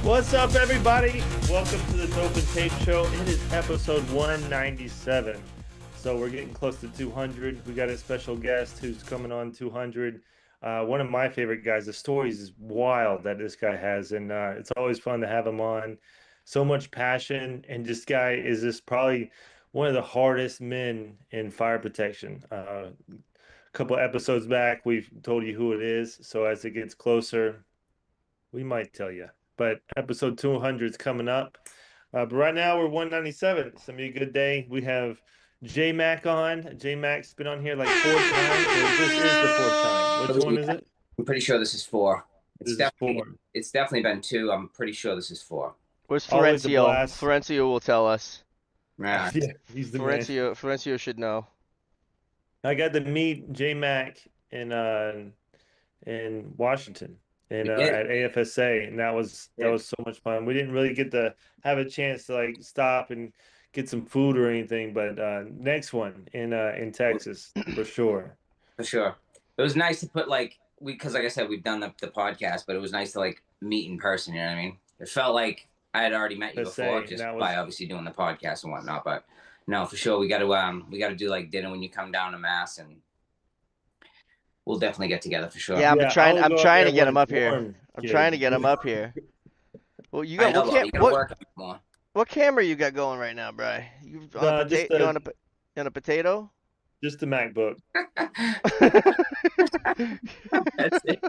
What's up, everybody? Welcome to the Dope and Tape Show. It is episode 197. So we're getting close to 200. We got a special guest who's coming on 200. One of my favorite guys. The stories is wild that this guy has, and it's always fun to have him on. So much passion, and this guy is just probably one of the hardest men in fire protection. A couple episodes back, we've told you who it is. So as it gets closer, we might tell you. But episode 200 is coming up. But right now we're 197. It's gonna be a good day. We have JayMac on. JayMac's been on here like 4 times. So this is the fourth time. Which one is it? I'm pretty sure this is 4. This is 4. It's definitely been 2. I'm pretty sure this is 4. Where's Always a Florencio? blast. Florencio will tell us. Yeah. Yeah, he's the man. Florencio should know. I got to meet JayMac in Washington and at AFSA, and that was so much fun. We didn't really get to have a chance to like stop and get some food or anything, but next one in Texas for sure. For sure. It was nice to put because like I said, we've done the podcast, but it was nice to like meet in person. You know what I mean? It felt like I had already met you before, just by obviously doing the podcast and whatnot. But no, for sure, we got to do like dinner when you come down to Mass, and we'll definitely get together for sure. Yeah, I'm trying to get him up here. I'm trying to get him up here. Well, you got what camera you got going right now, Bri? You on a potato? Just the MacBook. That's it.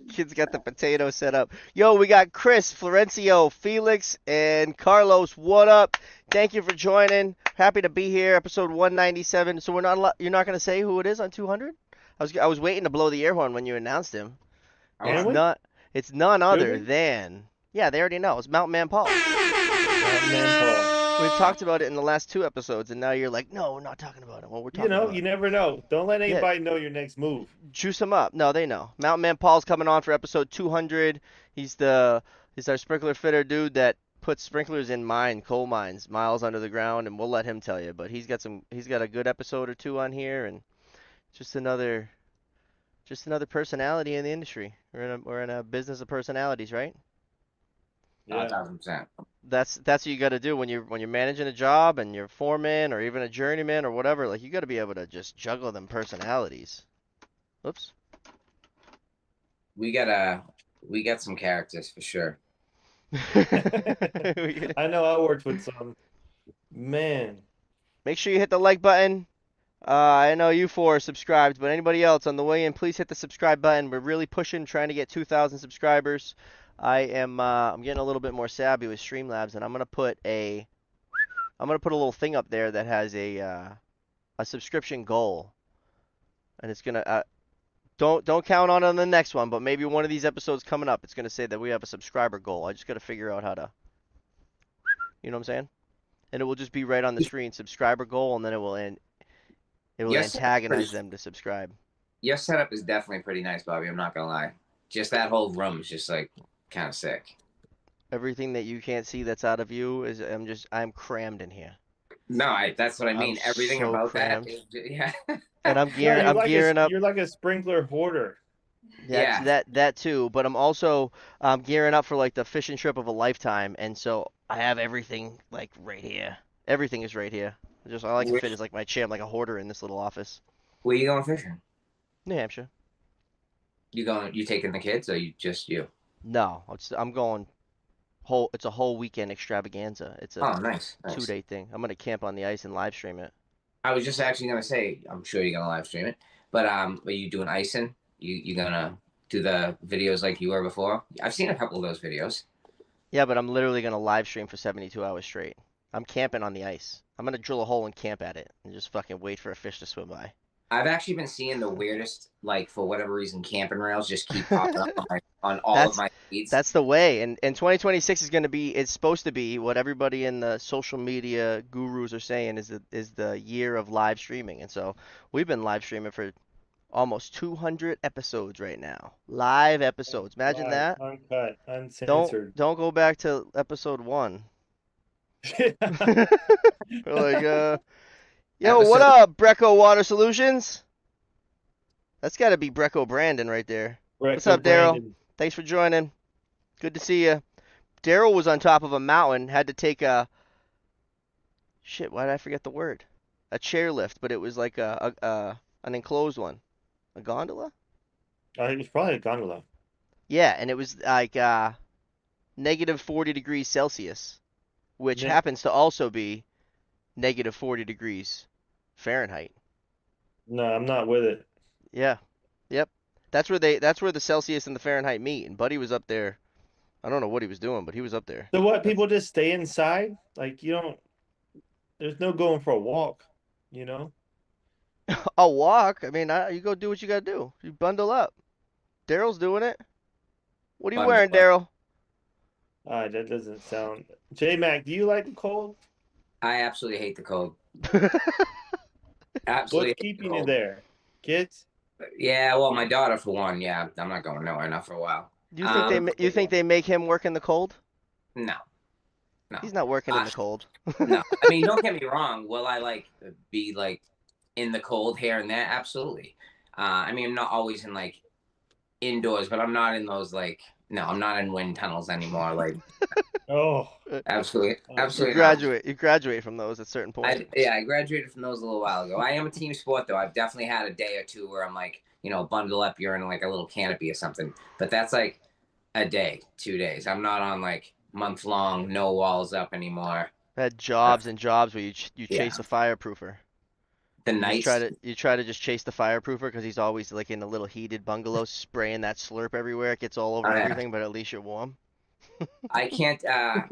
Kid's got the potato set up. Yo, we got Chris, Florencio, Felix, and Carlos. What up? Thank you for joining. Happy to be here. Episode 197. So you're not gonna say who it is on 200? I was waiting to blow the air horn when you announced him. It's none other than they already know. It's Mountain Man Paul. Mountain Man Paul. We've talked about it in the last 2 episodes, and now you're like, no, we're not talking about it. Well, we're talking about you never know. Don't let anybody know your next move. Juice them up. No, they know. Mountain Man Paul's coming on for episode 200. He's our sprinkler fitter dude that puts sprinklers in coal mines, miles under the ground, and we'll let him tell you. But he's got a good episode or 2 on here, and just another personality in the industry. We're in a business of personalities, right? Yeah. 1,000%. That's what you got to do when you're managing a job and you're foreman or even a journeyman or whatever. Like, you got to be able to just juggle them personalities. Oops. We got some characters for sure. I know I worked with some. Man. Make sure you hit the like button. I know you 4 are subscribed, but anybody else on the way in, please hit the subscribe button. We're really pushing, trying to get 2,000 subscribers. I'm getting a little bit more savvy with Streamlabs, and I'm gonna put a little thing up there that has a subscription goal, and it's gonna don't count on it on the next one, but maybe one of these episodes coming up, it's gonna say that we have a subscriber goal. I just gotta figure out how to, you know what I'm saying? And it will just be right on the screen, subscriber goal, and then it will antagonize them to subscribe. Your setup is definitely pretty nice, Bobby. I'm not gonna lie. Just that whole room is just like kind of sick. Everything that you can't see that's out of you is I'm crammed in here. No, that's what I mean. Everything so about crammed. that is, yeah. And I'm gearing up. You're like a sprinkler hoarder. Yeah. That too, but I'm also gearing up for like the fishing trip of a lifetime, and so I have everything like right here. Everything is right here. All I can fit is like my chair. I'm like a hoarder in this little office. Where you going fishing? New Hampshire. You taking the kids or just you? No, I'm going it's a whole weekend extravaganza. It's a nice. 2-day thing. I'm gonna camp on the ice and live stream it. I was just actually gonna say, I'm sure you're gonna live stream it, but are you doing icing? You gonna do the videos like you were before? I've seen a couple of those videos. Yeah, but I'm literally gonna live stream for 72 hours straight. I'm camping on the ice. I'm gonna drill a hole and camp at it and just fucking wait for a fish to swim by. I've actually been seeing the weirdest, like, for whatever reason, camping rails just keep popping up on all of my feeds. That's the way. And 2026 it's supposed to be what everybody in the social media gurus are saying is the year of live streaming. And so we've been live streaming for almost 200 episodes right now. Live episodes. Imagine that. Uncut, uncensored. Don't go back to episode 1. Like, yo, what up, Breco Water Solutions? That's got to be Breco Brandon right there. What's up, Daryl? Thanks for joining. Good to see you. Daryl was on top of a mountain, had to take a shit. Why did I forget the word? A chairlift, but it was like an enclosed one, a gondola. It was probably a gondola. Yeah, and it was like negative 40 degrees Celsius, which Yeah. happens to also be negative 40 degrees Fahrenheit. No, I'm not with it. Yeah. Yep. That's where the Celsius and the Fahrenheit meet. And Buddy was up there. I don't know what he was doing, but he was up there. So what? That's People just stay inside? Like you don't. There's no going for a walk. You know. a walk. I mean, you go do what you gotta do. You bundle up. Daryl's doing it. What are you Bundle wearing, up. Daryl? That doesn't sound. JayMac, do you like the cold? I absolutely hate the cold. What's Absolutely hate the keeping you cold. there? Kids? Yeah, well, my daughter for one. Yeah, I'm not going nowhere not for a while. You think they make him work in the cold? No, no. He's not working in the cold. No. I mean, don't get me wrong. Will I be in the cold here and there? Absolutely. I mean, I'm not always in indoors, but I'm not in those no, I'm not in wind tunnels anymore. Oh, Absolutely, You absolutely not. graduate from those at certain points. I graduated from those a little while ago. I am a team sport though. I've definitely had a day or two where I'm bundle up. You're in a little canopy or something. But that's a day, 2 days. I'm not on month long, no walls up anymore. I had jobs and jobs where you Yeah. chase the fireproofer. The You nights. try to just chase the fireproofer because he's always in a little heated bungalow spraying that slurp everywhere. It gets all over Oh, yeah. everything, but at least you're warm. I can't. I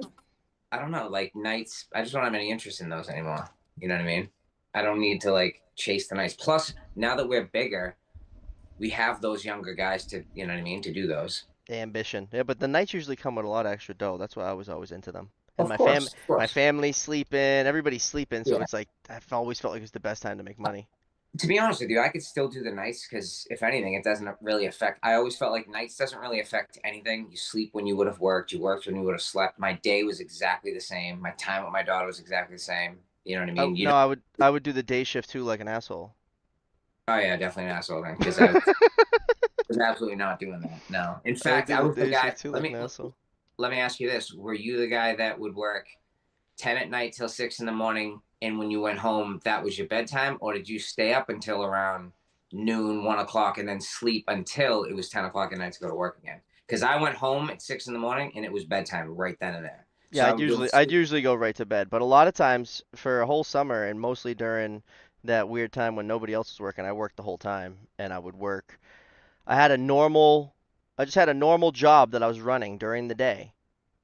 don't know. Nights. I just don't have any interest in those anymore. You know what I mean? I don't need to chase the nights. Plus, now that we're bigger, we have those younger guys to, you know what I mean, to do those. Ambition. Yeah, but the nights usually come with a lot of extra dough. That's why I was always into them. And Of course, of course. my family's sleeping, everybody's sleeping, so Yeah. it's I've always felt like it's the best time to make money. To be honest with you, I could still do the nights because if anything, it doesn't really affect. I always felt like nights doesn't really affect anything. You sleep when you would have worked. You worked when you would have slept. My day was exactly the same. My time with my daughter was exactly the same. You know what I mean? No, I would do the day shift too, like an asshole. Oh yeah, definitely an asshole then because I was absolutely not doing that. No. In fact, I was the guy. Let me ask you this: were you the guy that would work 10 at night till 6 in the morning, and when you went home, that was your bedtime, or did you stay up until around noon, 1 o'clock, and then sleep until it was 10 o'clock at night to go to work again? Because I went home at 6 in the morning, and it was bedtime right then and there. Yeah, I'd usually go right to bed, but a lot of times for a whole summer and mostly during that weird time when nobody else was working, I worked the whole time and I would work. I just had a normal job that I was running during the day.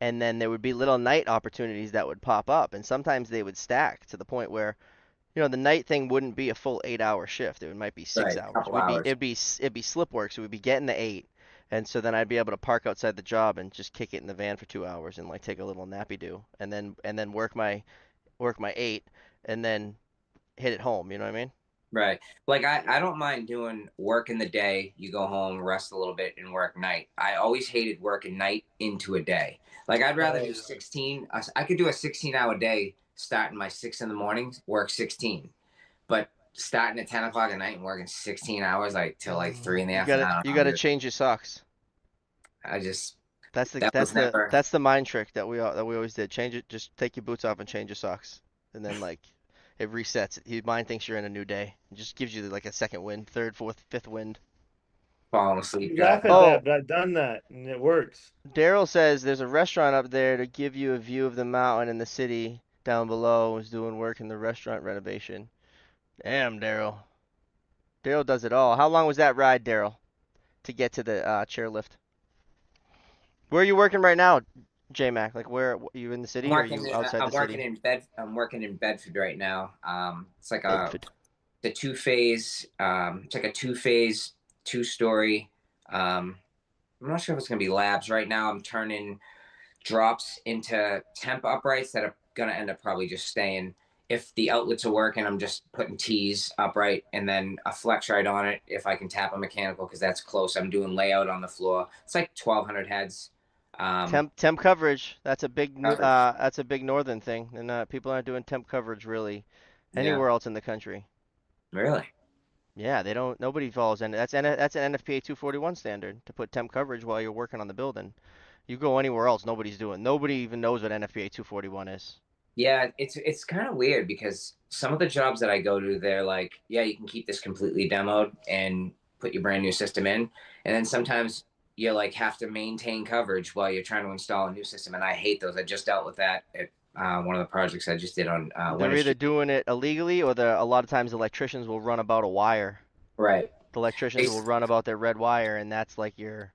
And then there would be little night opportunities that would pop up, and sometimes they would stack to the point where, the night thing wouldn't be a full 8-hour shift. It might be 6 hours. Couple hours. It'd be slip work, so we'd be getting the 8, and so then I'd be able to park outside the job and just kick it in the van for 2 hours and take a little nappy do, and then work my 8, and then hit it home. You know what I mean? Right. I don't mind doing work in the day. You go home, rest a little bit, and work night. I always hated working night into a day. I'd rather do 16. I could do a 16-hour day starting my 6 in the morning, work 16. But starting at 10 o'clock at night and working 16 hours till 3 in the afternoon. You gotta change your socks. That's the mind trick that we always did. Change it. Just take your boots off and change your socks, and then it resets. Your mind thinks you're in a new day. It just gives you a second wind, third, fourth, fifth wind. Falling asleep. You laugh at that, but I've done that and it works. Daryl says there's a restaurant up there to give you a view of the mountain and the city down below. Is doing work in the restaurant renovation. Damn, Daryl. Daryl does it all. How long was that ride, Daryl, to get to the chairlift? Where are you working right now, JayMac? Where are you in the city or are you outside the city? I'm working in Bedford right now. It's like Bedford. the two-phase. It's like a two-phase, two-story. I'm not sure if it's gonna be labs. Right now, I'm turning drops into temp uprights that are gonna end up probably just staying. If the outlets are working, I'm just putting T's upright and then a flex right on it. If I can tap a mechanical, because that's close. I'm doing layout on the floor. It's like 1,200 heads. Temp coverage. That's a big northern thing, and people aren't doing temp coverage really anywhere else in the country. Really? Yeah, they don't. Nobody follows, and that's an NFPA 241 standard to put temp coverage while you're working on the building. You go anywhere else, nobody's doing. Nobody even knows what NFPA 241 is. Yeah, it's kind of weird because some of the jobs that I go to, they're like, yeah, you can keep this completely demoed and put your brand new system in, and then sometimes you like have to maintain coverage while you're trying to install a new system, and I hate those. I just dealt with that at one of the projects I just did on They're Winter either Street. doing it illegally, or a lot of times electricians will run about a wire. Right. The electricians will It's, run about their red wire, and that's like your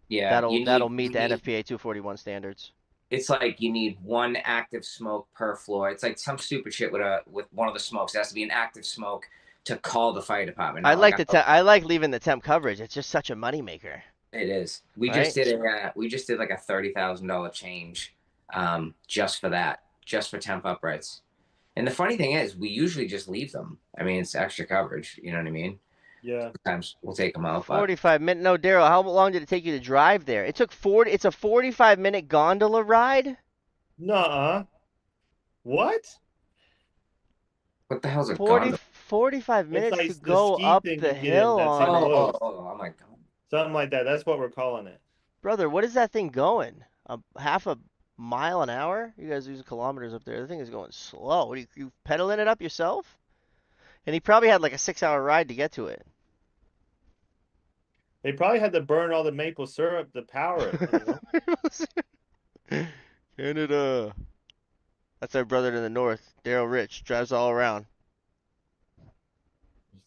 yeah, that'll meet the NFPA 241 standards. it's like you need one active smoke per floor. It's like some stupid shit with one of the smokes. It has to be an active smoke to call the fire department. I Not like like I like leaving the temp coverage. It's just such a moneymaker. it is. Right? We just did like a $30,000 change, just for that, just for temp uprights. And the funny thing is, we usually just leave them. I mean, it's extra coverage. You know what I mean? Yeah. Sometimes we'll take them out. 45 minutes. No, Daryl, how long did it take you to drive there? It took 40. It's a 45-minute gondola ride. Nuh-uh. What? What the hell's a gondola? 45 It's minutes like to the go ski up thing the you get in hill that's on it. Oh my God. Something like that. That's what we're calling it. Brother, what is that thing going? Half a mile an hour? You guys using kilometers up there. The thing is going slow. What, you pedaling it up yourself? And he probably had like a 6-hour ride to get to it. They probably had to burn all the maple syrup to power it. Canada. That's our brother to the north, Daryl Rich. Drives all around.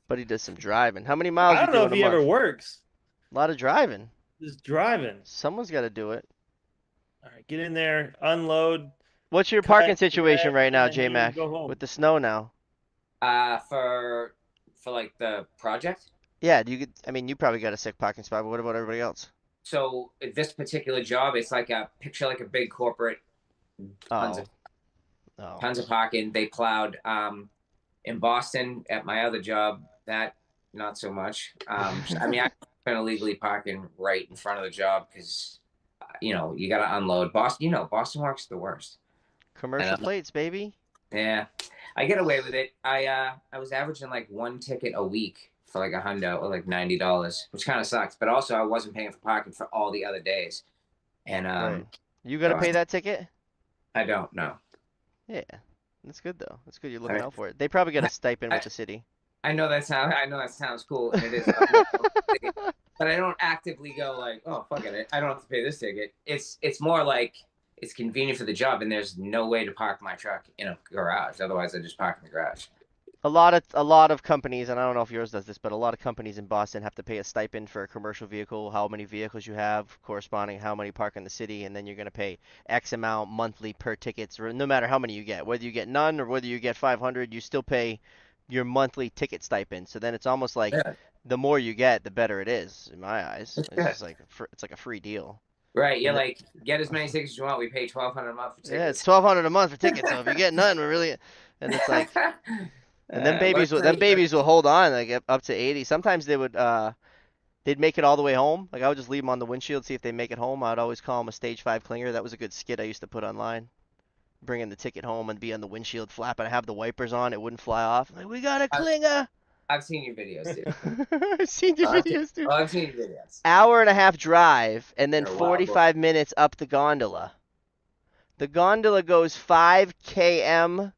But he does some driving. How many miles I you don't know do if in a he month? ever works. A lot of driving. Just driving. Someone's got to do it. All right, get in there, unload. What's your parking cut, situation right now, and then you JayMac? go home. With the snow now? For like the project. Yeah, I mean, you probably got a sick parking spot, but what about everybody else? So this particular job, it's like a picture, like a big corporate, tons of parking. They plowed. In Boston at my other job, that not so much. I mean, I've been illegally parking right in front of the job because, you got to unload. Boston Works the worst. Commercial plates, baby. Yeah, I get away with it. I was averaging like one ticket a week for like $100 or like $90, which kind of sucks. But also, I wasn't paying for parking for all the other days. And right. You got to pay that ticket? I don't know. Yeah, that's good though. That's good. You're looking out for it. They probably get a stipend with the city. I know that sounds cool, and it is. But I don't actively go like, oh fuck it, I don't have to pay this ticket. It's more like it's convenient for the job, and there's no way to park my truck in a garage. Otherwise, I just park in the garage. A lot of companies, and I don't know if yours does this, but a lot of companies in Boston have to pay a stipend for a commercial vehicle, how many vehicles you have, corresponding how many park in the city, and then you're going to pay X amount monthly per tickets, no matter how many you get. Whether you get none or whether you get 500, you still pay your monthly ticket stipend. So then it's almost like the more you get, the better it is, in my eyes. It's like a free deal. Right, you're like, get as many tickets as you want. We pay $1,200 a month for tickets. Yeah, it's $1,200 a month for tickets. So if you get none, we're really, and it's like. And then babies will hold on like up to 80. Sometimes they'd make it all the way home. Like I would just leave them on the windshield, see if they make it home. I'd always call them a stage 5 clinger. That was a good skit I used to put online. Bringing the ticket home and be on the windshield flapping. I have the wipers on, it wouldn't fly off. I'm like, we got a clinger. I've seen your videos too. I've seen your videos too. I've seen your videos. Hour and a half drive and then 45 minutes up the gondola. The gondola goes 5 km.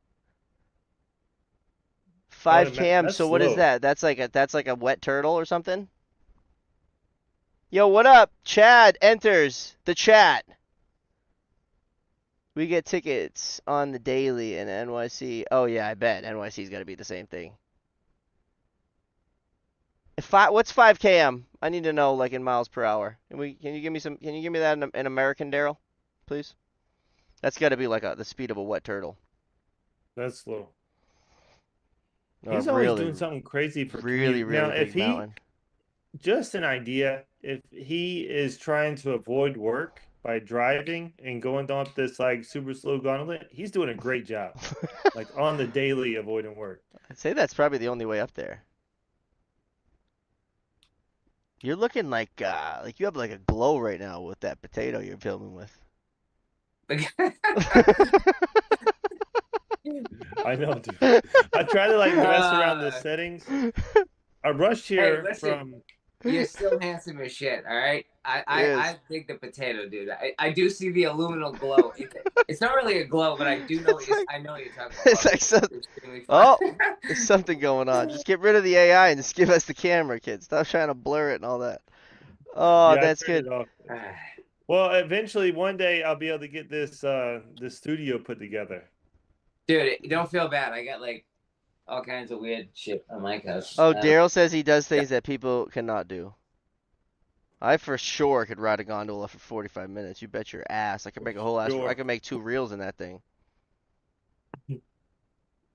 5 km. So what is that? That's like a wet turtle or something? Yo, what up? Chad enters the chat. We get tickets on the daily in NYC. Oh yeah, I bet NYC's got to be the same thing. What's 5 km? I need to know like in miles per hour. Can you give me that in American, Daryl? Please. That's got to be like the speed of a wet turtle. That's slow. He's always doing something crazy for really now, big mountain. Just an idea, if he is trying to avoid work by driving and going up this like super slow gondola, he's doing a great job. Like on the daily avoiding work. I'd say that's probably the only way up there. You're looking like you have like a glow right now with that potato you're filming with. I know, dude. I try to like mess around the settings. All I rushed here listen, from. You're still handsome as shit. All right. I dig the potato, dude. I do see the aluminum glow. It's not really a glow, but I do know. I know what you're talking about. It's like there's something going on. Just get rid of the AI and just give us the camera, kids. Stop trying to blur it and all that. Oh, Yeah, that's good. Well, eventually, one day I'll be able to get this studio put together. Dude, don't feel bad. I got like all kinds of weird shit on my couch. Oh, Daryl says he does things that people cannot do. I for sure could ride a gondola for 45 minutes. You bet your ass. I could make a whole ass. I could make 2 reels in that thing. So,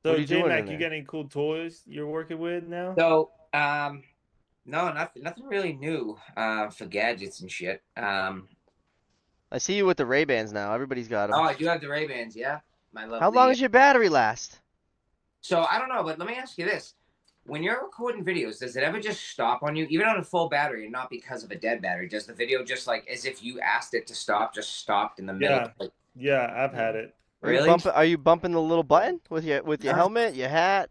JayMac, you got any cool toys you're working with now? So, no, nothing really new for gadgets and shit. I see you with the Ray-Bans now. Everybody's got them. Oh, I do have the Ray-Bans, yeah. My lovely. How long does your battery last? So, I don't know, but let me ask you this. When you're recording videos, does it ever just stop on you, even on a full battery, and not because of a dead battery? Does the video just like, as if you asked it to stop, just stopped in the middle? Yeah, yeah, I've had it. Really? Are you bumping the little button with your helmet, your hat?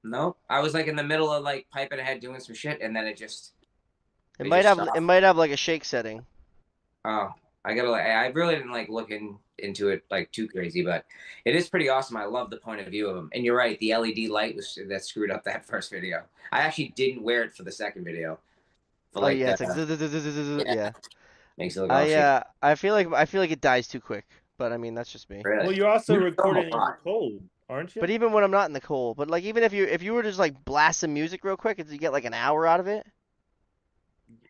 No, I was like in the middle of like piping ahead doing some shit, and then it just. It might have like a shake setting. Oh, I really didn't like into it like too crazy, but it is pretty awesome. I love the point of view of them. And you're right, the LED light that screwed up that first video. I actually didn't wear it for the second video. Oh yeah, it's like yeah. Makes it look all shit. I feel like it dies too quick, but I mean that's just me. Well, you're also recording in the cold, aren't you? But even when I'm not in the cold, but like even if you were to just like blast some music real quick, you get like an hour out of it.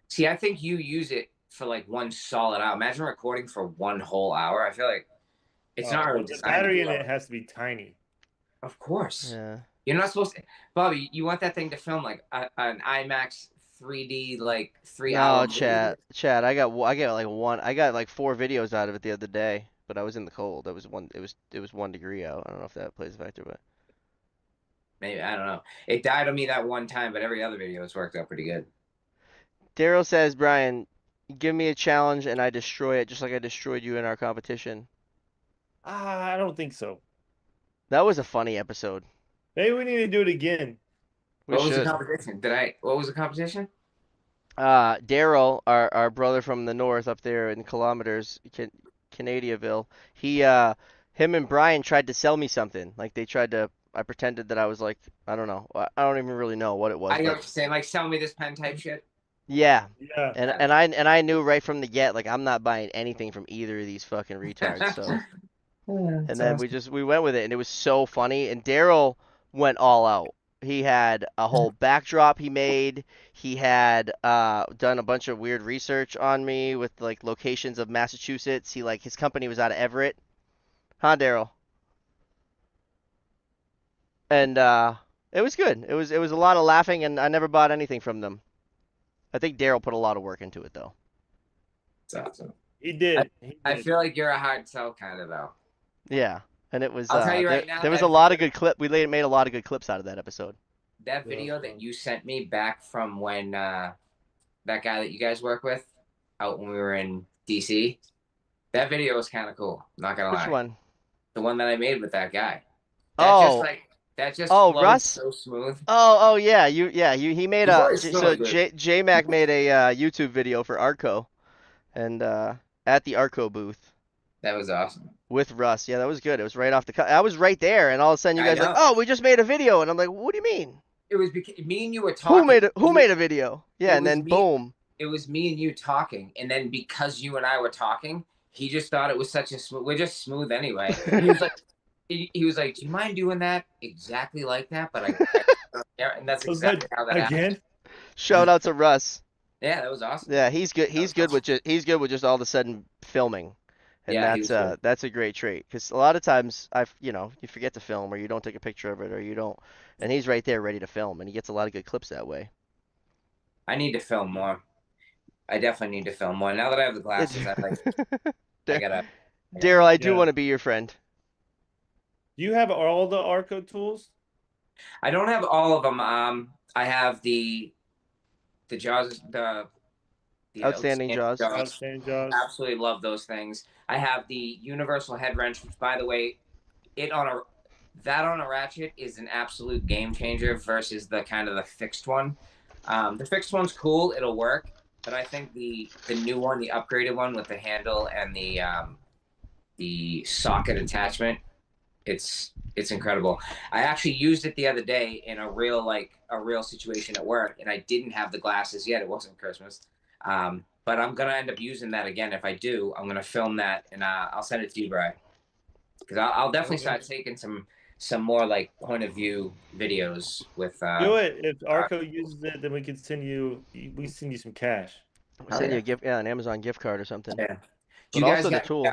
See, I think you use it for like one solid hour. Imagine recording for one whole hour. I feel like it's not really designed. The battery in it has to be tiny. Of course. Yeah. You're not supposed to, Bobby. You want that thing to film like an IMAX 3D like 3 hour. No, Chad. I got like 4 videos out of it the other day, but I was in the cold. It was 1 degree out. I don't know if that plays a factor, but maybe I don't know. It died on me that one time, but every other video has worked out pretty good. Daryl says, Brian, give me a challenge and I destroy it, just like I destroyed you in our competition. I don't think so. That was a funny episode. Maybe we need to do it again. What was the competition? What was the competition? Daryl, our brother from the north up there in kilometers, Canadiaville, him and Brian tried to sell me something. Like I pretended that I was like, I don't know. I don't even really know what it was. I know what you're saying, like sell me this pen type shit. Yeah. Yeah. And I knew right from the get, like I'm not buying anything from either of these fucking retards. So and then awesome. we went with it and it was so funny. And Daryl went all out. He had a whole backdrop he made. He had done a bunch of weird research on me with like locations of Massachusetts. His company was out of Everett. Huh, Daryl? And it was good. It was a lot of laughing and I never bought anything from them. I think Daryl put a lot of work into it though. That's awesome. He did. I feel like you're a hard sell kind of though. Yeah. And it was. I'll tell you right now. There was a lot of good clip. We made a lot of good clips out of that episode. That video that you sent me back from when that guy that you guys work with out when we were in DC, that video was kind of cool. Not gonna lie. Which one? The one that I made with that guy. That just Russ? So smooth. Oh yeah, he made JayMac made a YouTube video for Arco, and at the Arco booth. That was awesome. With Russ, yeah, that was good. It was right off the cut. I was right there, and all of a sudden you guys were like, "Oh, we just made a video," and I'm like, "What do you mean?" It was me and you were talking. Who made a video? Yeah, and then boom. It was me and you talking, and then because you and I were talking, he just thought it was such a smooth. We're just smooth anyway. He was like, he was like, "Do you mind doing that exactly like that?" But and that's exactly how that happened. Shout out to Russ. Yeah, that was awesome. Yeah, he's good. He's good with just all of a sudden filming. And yeah, that's a great trait because a lot of times you forget to film or you don't take a picture of it or you don't, and he's right there ready to film and he gets a lot of good clips that way. I need to film more. I definitely need to film more. Now that I have the glasses, I gotta. Daryl, I do want to be your friend. Do you have all the Arco tools? I don't have all of them. I have the jaws, the outstanding jaws. Outstanding jaws. Absolutely love those things. I have the universal head wrench, which, by the way, that on a ratchet is an absolute game changer versus the kind of the fixed one. The fixed one's cool. It'll work. But I think the new one, the upgraded one with the handle and the socket attachment, it's incredible. I actually used it the other day in a real situation at work, and I didn't have the glasses yet. It wasn't Christmas. But I'm gonna end up using that again. If I do, I'm gonna film that and I'll send it to you, Brian. Because I'll definitely start taking some more like point of view videos with. Do it. If Arco uses it, then we can send you some cash. We'll send you a gift, an Amazon gift card or something. Yeah. But also the tool.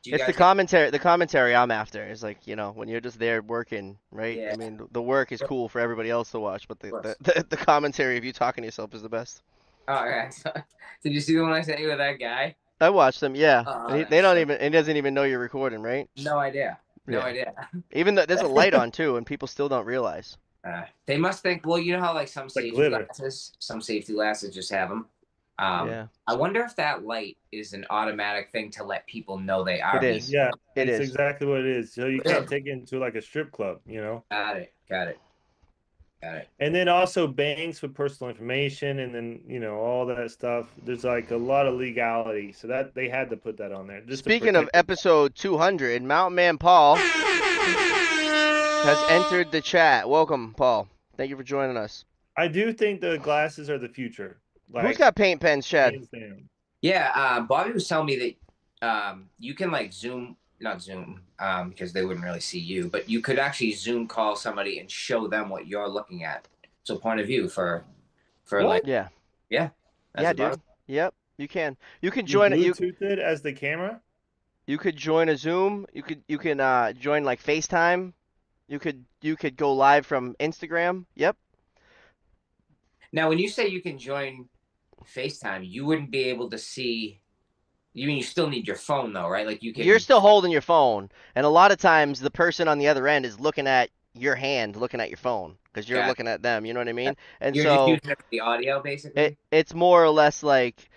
It's the commentary. The commentary I'm after is like, when you're just there working, right? Yeah. I mean, the work is cool for everybody else to watch, but the commentary of you talking to yourself is the best. Oh, yeah. Did you see the one I sent you with that guy? I watched them, yeah. They don't even. He doesn't even know you're recording, right? No idea. No idea. Even though there's a light on too, and people still don't realize. They must think. Well, you know how like some safety glasses just have them. Yeah. I wonder if that light is an automatic thing to let people know they are. It is. Yeah, it's exactly what it is. So you can't take it into like a strip club, Got it. And then also banks with personal information, and then all that stuff. There's like a lot of legality, so that they had to put that on there. Speaking of episode 200, Mountain Man Paul has entered the chat. Welcome, Paul. Thank you for joining us. I do think the glasses are the future. Who's got paint pens, Chad? Yeah, Bobby was telling me that you can like not zoom, because they wouldn't really see you, but you could actually Zoom call somebody and show them what you're looking at. So point of view for what? like yeah, dude. Yep, you can. You can join it. Bluetooth it as the camera. You could join a Zoom. You can join like FaceTime. You could go live from Instagram. Yep. Now, when you say you can join FaceTime, you wouldn't be able to see. You mean you still need your phone though, right? Like You're still holding your phone, and a lot of times the person on the other end is looking at your hand, looking at your phone, because you're looking at them. You know what I mean? And you're just using it for the audio, basically. It's more or less like,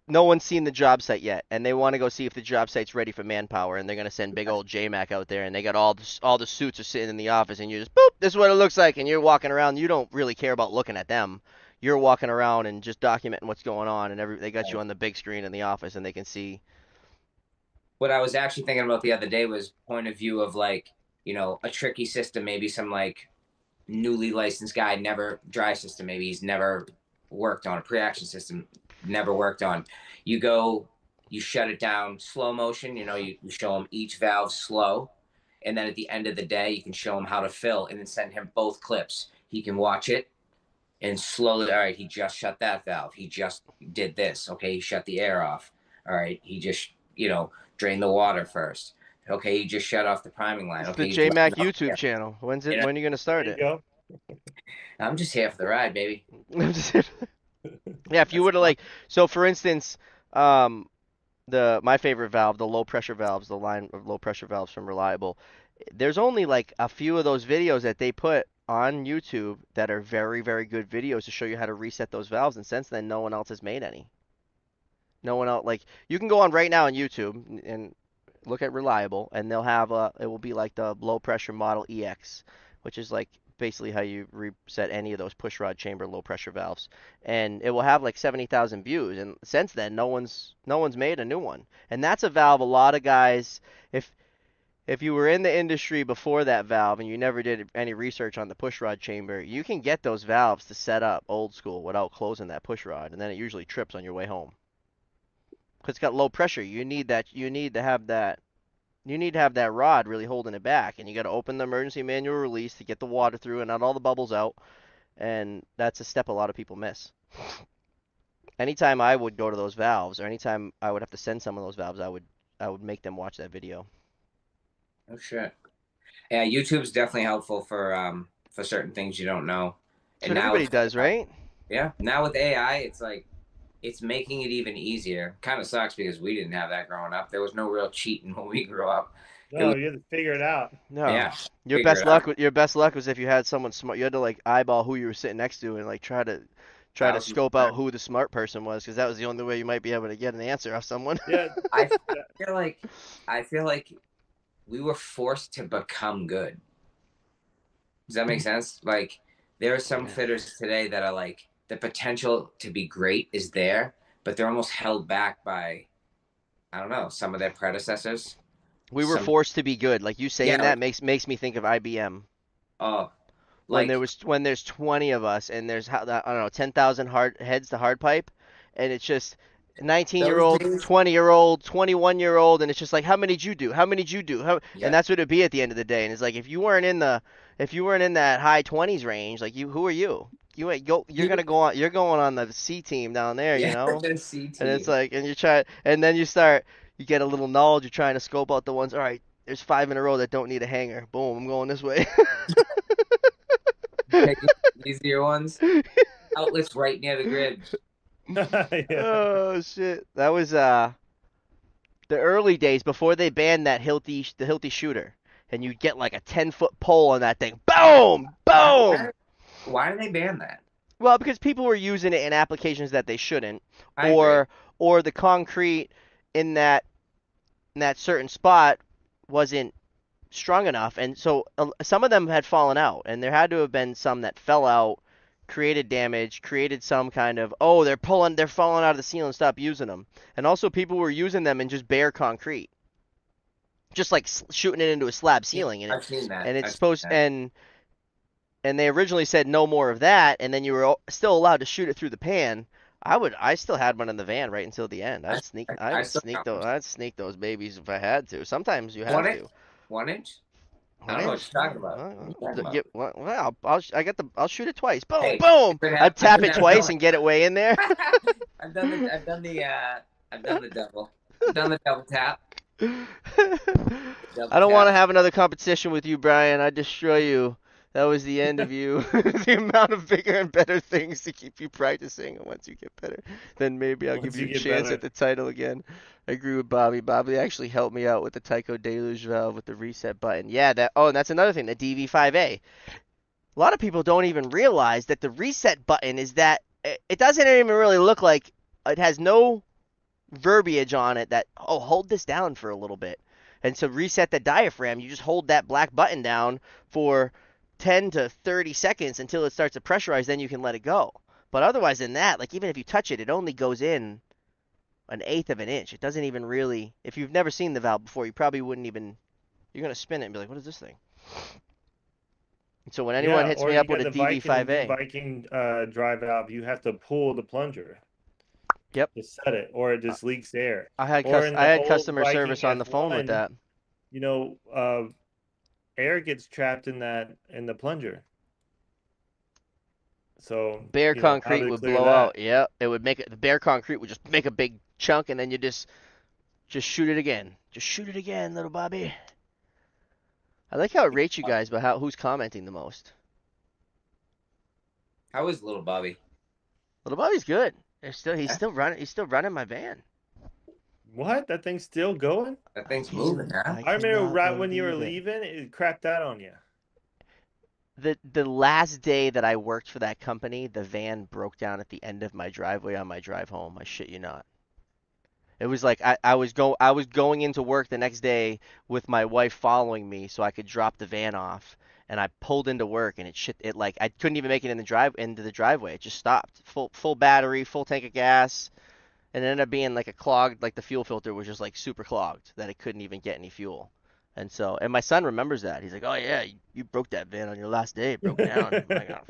no one's seen the job site yet, and they want to go see if the job site's ready for manpower, and they're gonna send big old JayMac out there, and they got all the suits are sitting in the office, and you just boop, this is what it looks like, and you're walking around. You don't really care about looking at them. You're walking around and just documenting what's going on, and they got you on the big screen in the office, and they can see. What I was actually thinking about the other day was point of view of like, a tricky system, maybe some like newly licensed guy, never dry system, maybe he's never worked on a pre-action system, never worked on. You go, you shut it down, slow motion, you show him each valve slow, and then at the end of the day, you can show him how to fill, and then send him both clips. He can watch it. And slowly, all right, he just shut that valve. He just did this. Okay, he shut the air off. All right, he just, drained the water first. Okay, he just shut off the priming line. Okay, the JayMac YouTube channel. When are you going to start it? I'm just here for the ride, baby. Yeah, if you were to so for instance, my favorite valve, the low pressure valves, the line of low pressure valves from Reliable, there's only like a few of those videos that they put on YouTube that are very, very good videos to show you how to reset those valves, and since then no one else has made any. No one else, you can go on right now on YouTube and look at Reliable, and they'll have it will be like the low pressure model EX, which is like basically how you reset any of those push rod chamber low pressure valves, and it will have like 70,000 views, and since then no one's made a new one. And that's a valve a lot of guys, if you were in the industry before that valve and you never did any research on the push rod chamber, you can get those valves to set up old school without closing that push rod, and then it usually trips on your way home. Because it's got low pressure. You need to have that rod really holding it back, and you got to open the emergency manual release to get the water through and not all the bubbles out, and that's a step a lot of people miss. Anytime I would go to those valves, or anytime I would have to send some of those valves, I would make them watch that video. Oh shit! Yeah, YouTube's definitely helpful for certain things you don't know. And now everybody does, right? Yeah. Now with AI, it's like it's making it even easier. Kind of sucks because we didn't have that growing up. There was no real cheating when we grew up. No, you had to figure it out. No. Yeah. Your best luck was if you had someone smart. You had to eyeball who you were sitting next to and try to scope out who the smart person was, because that was the only way you might be able to get an answer off someone. Yeah. I feel like we were forced to become good. Does that make sense? Like there are some fitters today that are like the potential to be great is there, but they're almost held back by, I don't know, some of their predecessors. We were forced to be good. Like you saying that like, makes me think of IBM. Oh, When like there's 20 of us and there's I don't know 10,000 hard heads to hard pipe, and it's just 19-year-old, 20-year-old, 21-year-old, and it's just like, how many did you do? How many did you do? And that's what it'd be at the end of the day. And it's like, if you weren't in that high 20s range, like who are you? You're gonna go on. You're going on the C team down there, you know. The C team. And it's like, and then you get a little knowledge. You're trying to scope out the ones. All right, there's 5 in a row that don't need a hanger. Boom, I'm going this way. Taking easier ones. Outlets right near the grid. Yeah. Oh shit, that was the early days before they banned the Hilti shooter, and you'd get like a 10-foot pole on that thing. Boom, boom. Why do they ban that? Well, because people were using it in applications that they shouldn't, or the concrete in that certain spot wasn't strong enough, and so some of them had fallen out, and there had to have been some that fell out, created damage, created some kind of, they're falling out of the ceiling, stop using them. And also people were using them in just bare concrete, just like shooting it into a slab ceiling. And I've seen that. And it's and they originally said no more of that, and then you were still allowed to shoot it through the pan. I still had one in the van right until the end. I'd sneak those babies if I had to. Sometimes you have to. 1 inch? I don't know what you're talking about. I'll shoot it twice. Boom, boom. I'd tap it twice and get it way in there. I've done the double. I've done the double tap. I don't want to have another competition with you, Brian. I destroy you. That was the end of you. The amount of bigger and better things to keep you practicing. And once you get better, then maybe I'll give you a chance at the title again. I agree with Bobby. Bobby actually helped me out with the Tycho Deluge valve with the reset button. Yeah, and that's another thing, the DV5A. A lot of people don't even realize that the reset button is that it doesn't even really look like, it has no verbiage on it that, hold this down for a little bit. And to reset the diaphragm, you just hold that black button down for 10 to 30 seconds until it starts to pressurize, then you can let it go. But otherwise than that, like even if you touch it, it only goes in 1/8 of an inch. It doesn't even really, if you've never seen the valve before, you probably wouldn't even, you're going to spin it and be like, what is this thing? And so when anyone hits me up with a DV5A. Viking dry valve, you have to pull the plunger. Yep. To set it, or it just leaks air. I had customer service on the phone with that. You know, air gets trapped in the plunger. So bare concrete would blow out. Yeah, it would make it. The bare concrete would just make a big chunk, and then you just shoot it again. Just shoot it again, little Bobby. I like how it rates you guys, but who's commenting the most? How is little Bobby? Little Bobby's good. He's still running my van. What? That thing's still going? That thing's moving, huh? I remember right when you were leaving, it crapped out on you. The last day that I worked for that company, the van broke down at the end of my driveway on my drive home. I shit you not. It was like I was going into work the next day with my wife following me so I could drop the van off, and I pulled into work and it like I couldn't even make it into the driveway. It just stopped. Full battery, full tank of gas. And it ended up being like a clogged, like the fuel filter was just like super clogged that it couldn't even get any fuel. And my son remembers that. He's like, "Oh yeah, you broke that van on your last day. It broke down." I'm like, "Oh."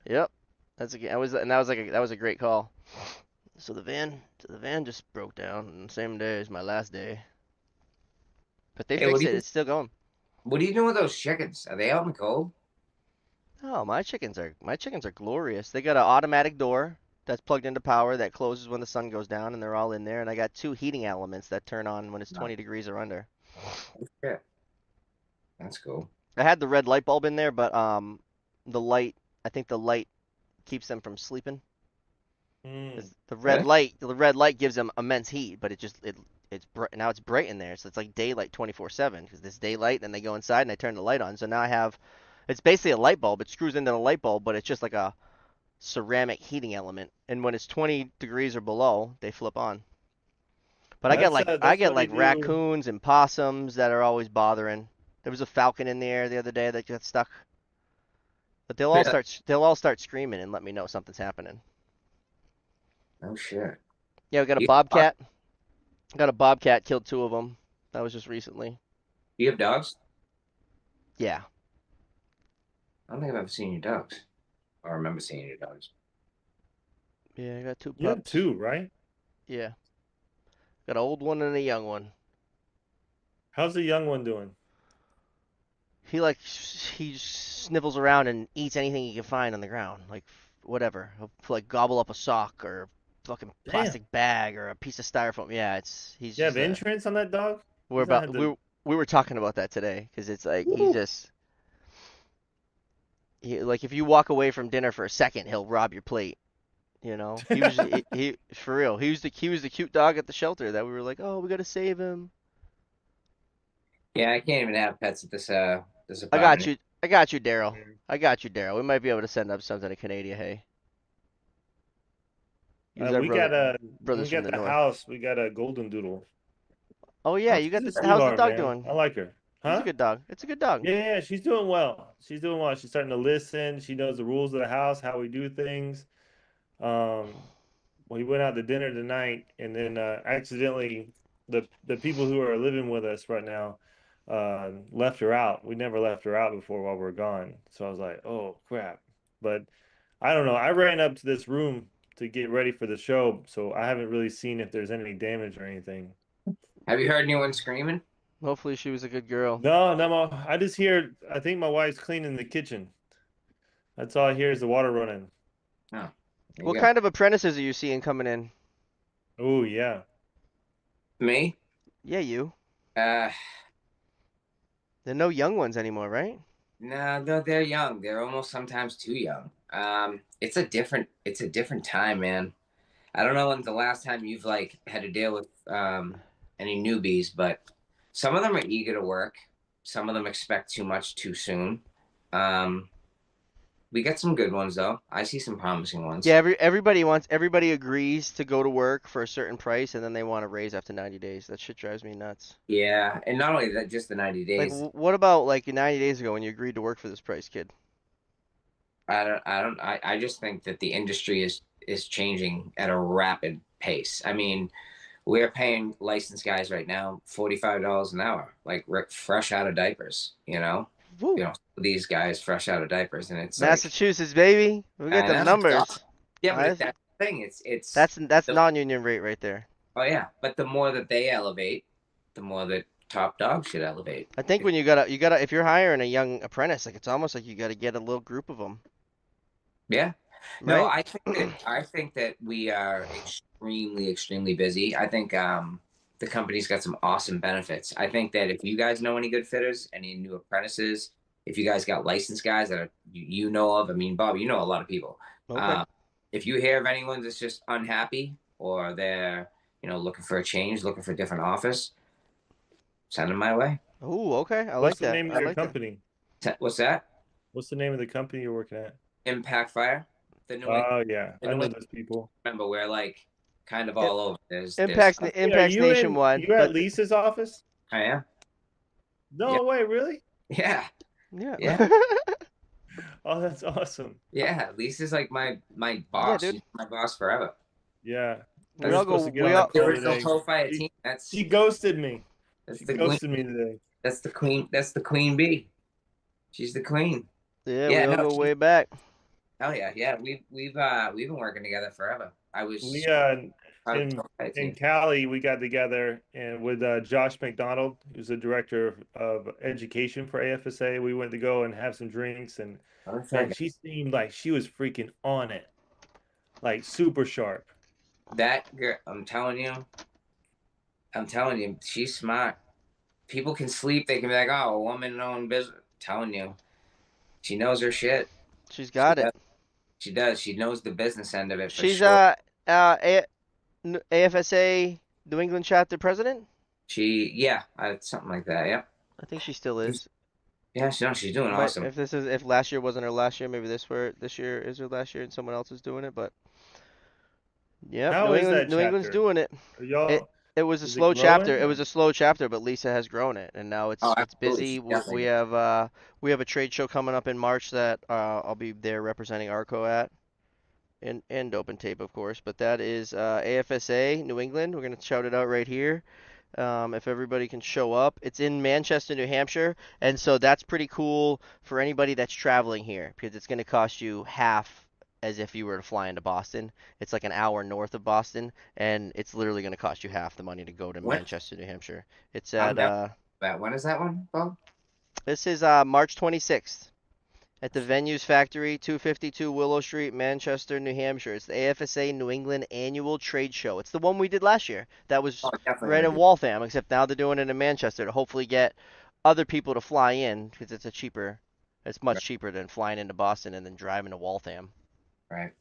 Yep. That was a great call. So the van just broke down on the same day as my last day. But they fixed it. It's still going. What are you doing with those chickens? Are they out in the cold? Oh, my chickens are glorious. They got an automatic door that's plugged into power that closes when the sun goes down, and they're all in there. And I got 2 heating elements that turn on when it's 20 degrees or under. Yeah, that's cool. I had the red light bulb in there, but I think the light keeps them from sleeping. The red light gives them immense heat, but now it's bright in there, so it's like daylight 24/7 because there's daylight, and they go inside and I turn the light on. So now it's basically a light bulb. It screws into the light bulb, but it's just like a ceramic heating element, and when it's 20 degrees or below, they flip on. But I get like raccoons and possums that are always bothering. There was a falcon in the air the other day that got stuck. But they'll all start screaming and let me know something's happening. Oh shit. Yeah, we got a You, bobcat. Got a bobcat, killed 2 of them. That was just recently. you have dogs? Yeah. I don't think I've ever seen your dogs. Or remember seeing your dogs. Yeah, I got 2 You have pups. 2, right? Yeah. Got an old one and a young one. How's the young one doing? He snivels around and eats anything he can find on the ground, like whatever. He'll like gobble up a sock or a fucking Damn. plastic bag or a piece of styrofoam. Yeah, he's You have just insurance on that dog? we're He's not about had to. we were talking about that today because it's like Woo. like if you walk away from dinner for a second, he'll rob your plate. You know, he for real. He was the cute dog at the shelter that we were like, oh, we gotta save him. Yeah, I can't even have pets at this I got apartment. you. I got you, Daryl. I got you, Daryl. We might be able to send up something to Canada. Hey, use our We got a when we brothers from got the the north. house. We got a golden doodle. Oh yeah, Oh, you got She's a the. How's the sweetheart, dog man. doing? I like her. He's a Huh? good dog. It's a good dog. Yeah, yeah, she's doing well. She's doing well. She's starting to listen. She knows the rules of the house, how we do things. Um, we went out to dinner tonight, and then accidentally the people who are living with us right now left her out. We never left her out before while we are gone. So I was like, oh crap. But I don't know. I ran up to this room to get ready for the show, so I haven't really seen if there's any damage or anything. Have you heard anyone screaming? Hopefully she was a good girl. No, no, I just hear. I think my wife's cleaning the kitchen. That's all I hear is the water running. Oh, there you What go. kind of apprentices are you seeing coming in? Oh yeah. Me? Yeah, you. Uh, There are no young ones anymore, right? no, they're young. They're almost sometimes too young. It's a different time, man. I don't know when's the last time you've like had to deal with any newbies, but some of them are eager to work. Some of them expect too much too soon. Um, we get some good ones though. I see some promising ones. Yeah, everybody agrees to go to work for a certain price and then they want to raise after 90 days. That shit drives me nuts. Yeah, and not only that, just the 90 Like days. what about like 90 days ago when you agreed to work for this price, kid? I just think that the industry is changing at a rapid pace. I mean, we're paying licensed guys right now $45 an hour, like fresh out of diapers, Woo. These guys fresh out of diapers, and it's like, Massachusetts, baby. We got I them know, numbers. yeah, but that's the thing. It's That's the, non-union rate right there. oh yeah, but the more that they elevate, the more that top dogs should elevate. I think when you gotta if you're hiring a young apprentice, like it's almost like you gotta get a little group of them, Yeah. No, right? I think that we are extremely, extremely busy. I think the company's got some awesome benefits. I think that if you guys know any good fitters, any new apprentices, if you guys got licensed guys that you know of, I mean, Bob, you know a lot of people. Okay. If you hear of anyone that's just unhappy or they're looking for a change, looking for a different office, send them my way. Ooh, okay. I like What's the that. name of I your like that. company? What's that? What's the name of the company you're working at? Impact Fire. The New Oh yeah, the I New know England, those people. remember we're like kind of It, all over. There's impacts Wait, are impacts nationwide, you at but Lisa's office? I am. Yeah. No way, really? Yeah. yeah. Yeah. Oh, that's awesome. Yeah. Lisa's like my Yeah, boss. dude. She's my boss forever. Yeah, we We were all supposed go to get we on a all The call original today. Pro-Fire She, team. she ghosted me. That's She the queen. ghosted me today. That's the queen. That's the queen bee. She's the queen. Yeah, we Yeah. all No. go way back. Hell yeah. Yeah. We've been working together forever. I We was part of the in Pro-Fire in team. Cali we got together and with Josh McDonald, who's the director of education for AFSA. We went to go and have some drinks, and man, Perfect. she seemed like she was freaking on it, like super sharp. That girl. I'm telling you, she's smart. People can sleep. They can be like, oh, a woman-owned business. I'm telling you, she knows her shit. She's She got it. does. She does. She knows the business end of it for She's sure. AFSA New England chapter president. Yeah, something like that. Yep. I think she still is. Yeah, she's doing awesome. If last year wasn't her last year, maybe this year is her last year, and someone else is doing it. But yep, How is that New England's chapter? doing it. Are It y'all It was a Is it slow chapter. growing? It was a slow chapter, but Lisa has grown it, and now Oh, it's absolutely. busy. She We, definitely we have a trade show coming up in March that I'll be there representing Arco at, and Open Tape, of course. But that is AFSA New England. We're gonna shout it out right here. If everybody can show up, it's in Manchester, New Hampshire, and so that's pretty cool for anybody that's traveling here because it's gonna cost you half as if you were to fly into Boston. It's like an hour north of Boston, and it's literally going to cost you half the money to go to What? Manchester, New Hampshire. It's I'm at down with that. When is that one, Bob? this is March 26th at the Venues Factory, 252 Willow Street, Manchester, New Hampshire. It's the AFSA New England Annual Trade Show. It's the one we did last year. That was Oh, definitely right gonna in do. Waltham, except now they're doing it in Manchester to hopefully get other people to fly in because it's much Right. cheaper than flying into Boston and then driving to Waltham. Right.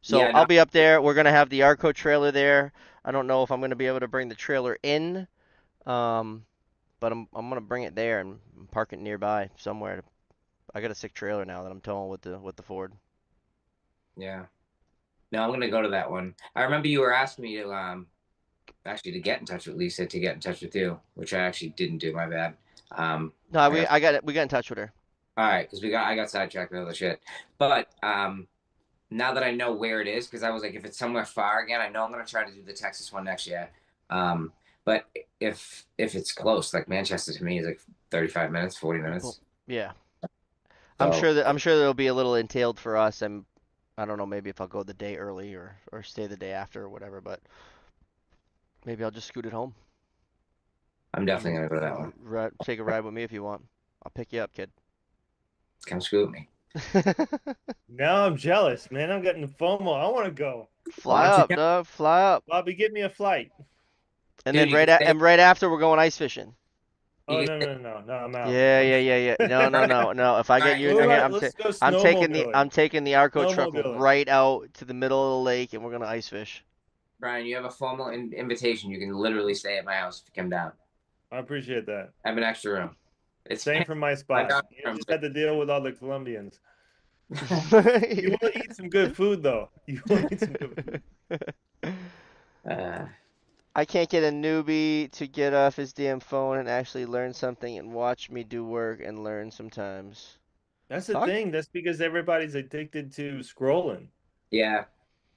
So Yeah. I'll No. be up there. We're gonna have the Arco trailer there. I don't know if I'm gonna be able to bring the trailer in, um, but I'm gonna bring it there and park it nearby somewhere. I got a sick trailer now that I'm towing with the Ford. Yeah. No, I'm gonna go to that one. I remember you were asking me to actually to get in touch with Lisa to get in touch with you, which I actually didn't do. My bad. No, I got we got in touch with her. all right because I got sidetracked with other shit. But now that I know where it is, because I was like, if it's somewhere far again, I know I'm gonna try to do the Texas one next year. But if it's close, like Manchester to me is like 35 minutes, 40 Well, minutes. yeah, So I'm sure there'll be a little entailed for us. I don't know, maybe if I'll go the day early or stay the day after or whatever, but maybe I'll just scoot it home. I'm definitely gonna go to that one. Take a ride with me if you want. I'll pick you up, kid. Come scoop me. Now I'm jealous, man. I'm getting FOMO. I want to go. Why Fly don't you up, dog. Fly up. Bobby, get me a flight. And Dude, then you can stay. right after we're going ice fishing. Oh, You no, can no, no, no. I'm out. Yeah. No, no, no, no. If I All get right. you in What your hand, about let's go I'm snowmobiling. taking the Arco truck Snowmobiling. right out to the middle of the lake, and we're gonna ice fish. Brian, you have a formal invitation. You can literally stay at my house if you come down. I appreciate that. I have an extra room. It's Same from my my spot. daughter's You room. just had to deal with all the Colombians. You will eat some good food, though. You will eat some good food. I can't get a newbie to get off his damn phone and actually learn something and watch me do work and learn sometimes. That's the Talk? thing. That's because everybody's addicted to scrolling. Yeah,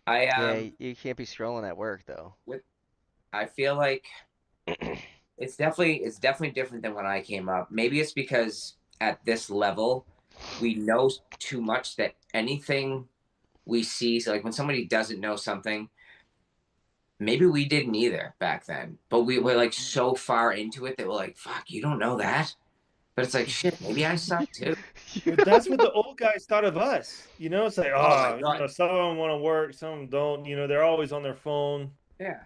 I Yeah, you can't be scrolling at work though. with I feel like it's definitely different than when I came up. Maybe it's because at this level we know too much that anything we see, so like when somebody doesn't know something, maybe we didn't either back then, but we were like so far into it that we're like, fuck, you don't know that? But it's like, shit, maybe I suck too. But that's what the old guys thought of us. It's like, Oh my God. some of them want to work, some of them don't. They're always on their phone. Yeah.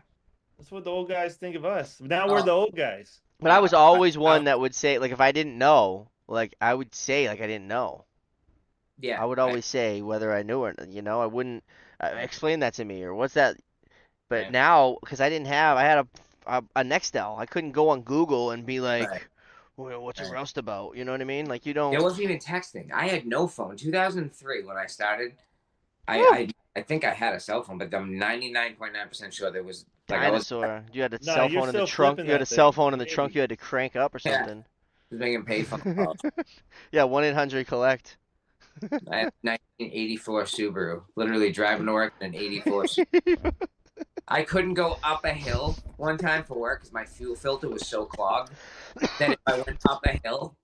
That's what the old guys think of us. Now we're Oh, the old guys. But I was always one that would say, like, if I didn't know, like, I would say, like, I didn't know. yeah. I would always say whether I knew or I wouldn't explain that to me or what's that. But Right. now, because I had a Nextel, I couldn't go on Google and be like, Right. well, what's a Right. roast about? You know what I mean? Like, you don't. There wasn't even texting. I had no phone. 2003 when I started, Whew. I think I had a cell phone, but I'm 99.9% sure there was like I was Dinosaur. You had a No, cell you're phone in the still trunk. flipping You had a that cell thing. phone in the trunk Maybe. you had to crank up or yeah, something. was making payphone calls. Yeah, 1-800 collect. I had a 1984 Subaru, literally driving to work in an 84 Subaru. I couldn't go up a hill one time for work because my fuel filter was so clogged that if I went up a hill,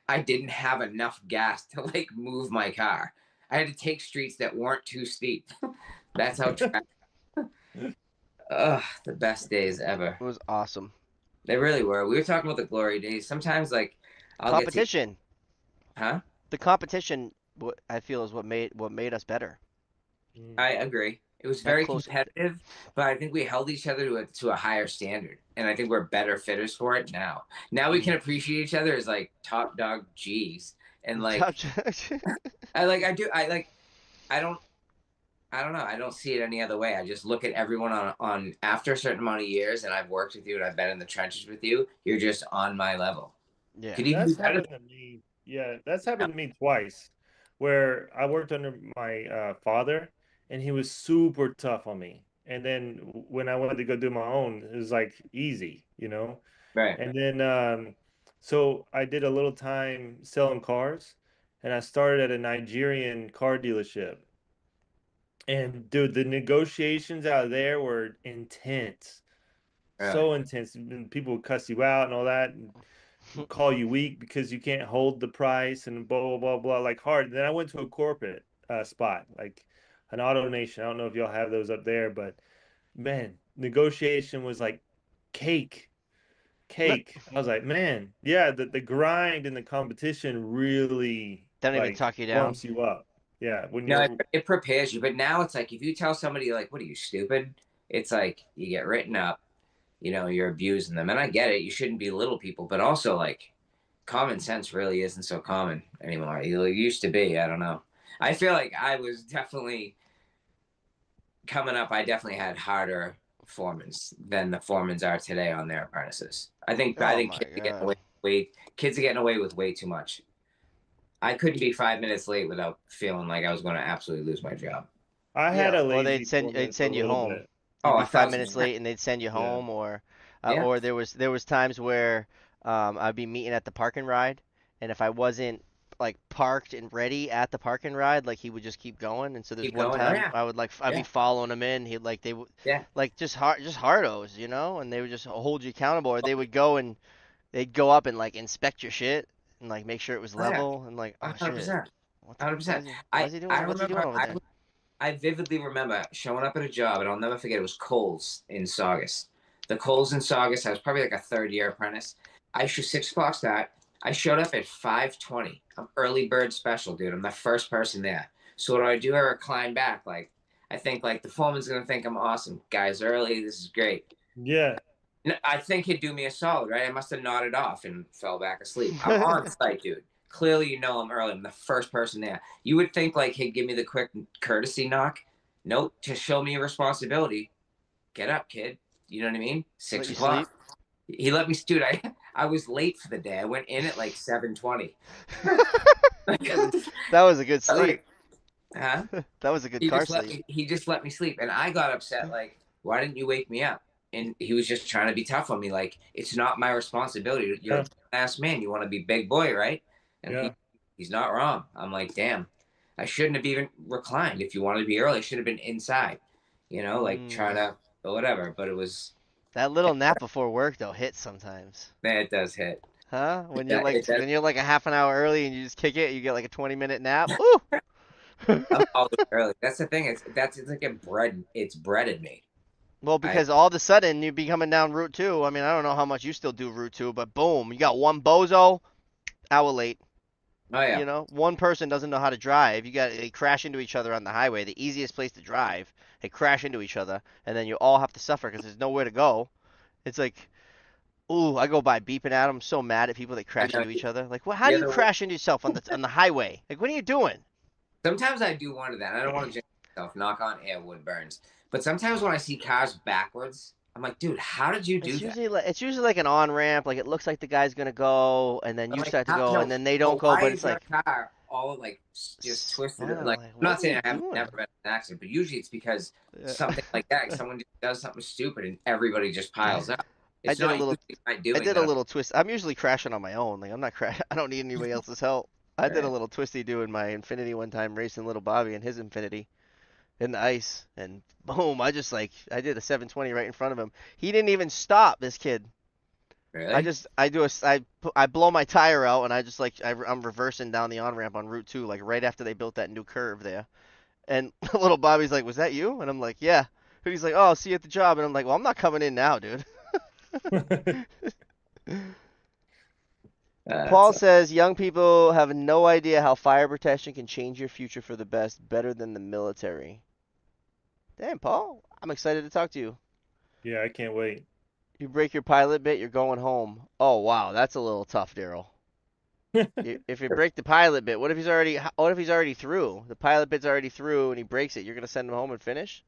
I didn't have enough gas to like move my car. I had to take streets that weren't too steep. That's how. Ugh, the best days ever. It was awesome. They really were. We were talking about the glory days. Sometimes, like, I'll get to, Competition. huh? The competition, I feel, is what made us better. I agree. It was That very close. competitive, but I think we held each other to a higher standard, and I think we're better fitters for it now. Now we can appreciate each other as like top dog G's, and like I don't know. I don't see it any other way. I just look at everyone on after a certain amount of years, and I've worked with you and I've been in the trenches with you. You're just on my level. Yeah. Could even be That's better. happened to me. Yeah, that's happened to me twice, where I worked under my father, and he was super tough on me. And then when I wanted to go do my own, it was like easy, Right. And then so I did a little time selling cars, and I started at a Nigerian car dealership. And dude, the negotiations out there were intense. Really. So intense. And people would cuss you out and all that, and call you weak because you can't hold the price and blah blah blah blah, like hard. Then I went to a corporate spot, like an Auto Nation. I don't know if y'all have those up there, but man, negotiation was like cake. Cake. I was like, man, yeah, the grind and the competition really They don't even like talk you down. bumps you up. Yeah, when No, you're it prepares you. But now it's like if you tell somebody like, "What are you stupid?" It's like you get written up. You're abusing them, and I get it. You shouldn't belittle people, but also like common sense really isn't so common anymore. It used to be. I don't know. I feel like I was definitely coming up. I definitely had harder foremans than the foremans are today on their apprentices. I Oh think my kids are getting God. kids are getting away with way too much. I couldn't be 5 minutes late without feeling like I was going to absolutely lose my job. I had Yeah, a or lazy they'd foreman for a send you little home. bit. You'd Oh, be a five thousand minutes percent. late and they'd send you Yeah. home, Yeah. or there was times where I'd be meeting at the park and ride, and if I wasn't like parked and ready at the park and ride, like he would just keep going. And so there's Keep one going. Oh time yeah. I'd be Yeah. following him in. He'd like they would Yeah. like just hardos, and they would just hold you accountable, or they would go and they'd go up and like inspect your shit and like make sure it was Oh yeah. level and like, oh shit, 100%. what the why 100%. is he why I is he doing I what's he doing remember over there? I vividly remember showing up at a job, and I'll never forget. It was Kohl's in Saugus. The Kohl's in Saugus. I was probably like a third year apprentice. I should 6 o'clock start. I showed up at 5:20. I'm early bird special, dude. I'm the first person there. So what do? I recline back. Like I think like the foreman's gonna think I'm awesome. Guys early. This is great. Yeah. I think he'd do me a solid, right? I must have nodded off and fell back asleep. I'm on site, dude. Clearly, I'm early. I'm the first person there. You would think like he'd give me the quick courtesy knock. Nope, to show me a responsibility. Get up, kid. You know what I mean? Let Six you sleep. o'clock. He let me, dude. I was late for the day. I went in at like 7:20. That was a good sleep. Like, huh? That was a good car sleep. He just let me sleep, and I got upset. Like, why didn't you wake me up? And he was just trying to be tough on me. Like, it's not my responsibility. You're Yeah. a ass man. You want to be big boy, right? And Yeah. he's not wrong. I'm like, damn, I shouldn't have even reclined. If you wanted to be early, I should have been inside. Like trying Mm. to or whatever. But it was That little nap before work though hits sometimes. man, it does hit. Huh? When you're like It does. when you're like a half an hour early and you just kick it, you get like a 20-minute nap. Ooh. I'm always early. That's the thing. It's like a bread. It's bred in me. Well, I because all of a sudden you'd be coming down Route 2. I mean, I don't know how much you still do Route 2, but boom, you got one bozo, hour late. oh yeah. One person doesn't know how to drive. They crash into each other on the highway, the easiest place to drive. They crash into each other, and then you all have to suffer because there's nowhere to go. It's like, ooh, I go by beeping at them. So mad at people that I crash know. into each other. Like, well, how do The you other crash into yourself on the highway? Like, what are you doing? Sometimes I do wonder that. I don't want to jinx myself, knock on air, wood burns. But sometimes when I see cars backwards, I'm like, dude, how did you do that? It's usually like an on ramp. Like it looks like the guy's gonna go, and then I'm you like, start to how, go, no, and then they don't but go. why But is it's your like, car all like just twisted? Like, like, I'm what not are you saying I haven't doing? never been in an accident, but usually it's because Yeah. something like that, someone just does something stupid and everybody just piles up. I It's did a not little usually my I doing did a that. little twist. I'm usually crashing on my own. Like I'm not crash. I don't need anybody else's help. I did a Right. little twisty doing my Infinity one time, racing little Bobby and his Infinity in the ice, and boom! I did a 720 right in front of him. He didn't even stop. This kid. Really? I blow my tire out, and I'm reversing down the on ramp on Route 2, like right after they built that new curve there. And little Bobby's like, "Was that you?" And I'm like, "Yeah." And he's like, "Oh, I'll see you at the job." And I'm like, "Well, I'm not coming in now, dude." Paul So, says young people have no idea how fire protection can change your future for the best, better than the military. Damn, Paul, I'm excited to talk to you. Yeah, I can't wait. You break your pilot bit, you're going home. Oh wow, that's a little tough, Daryl. If you break the pilot bit, what if he's already through? The pilot bit's already through and he breaks it. You're gonna send him home and finish?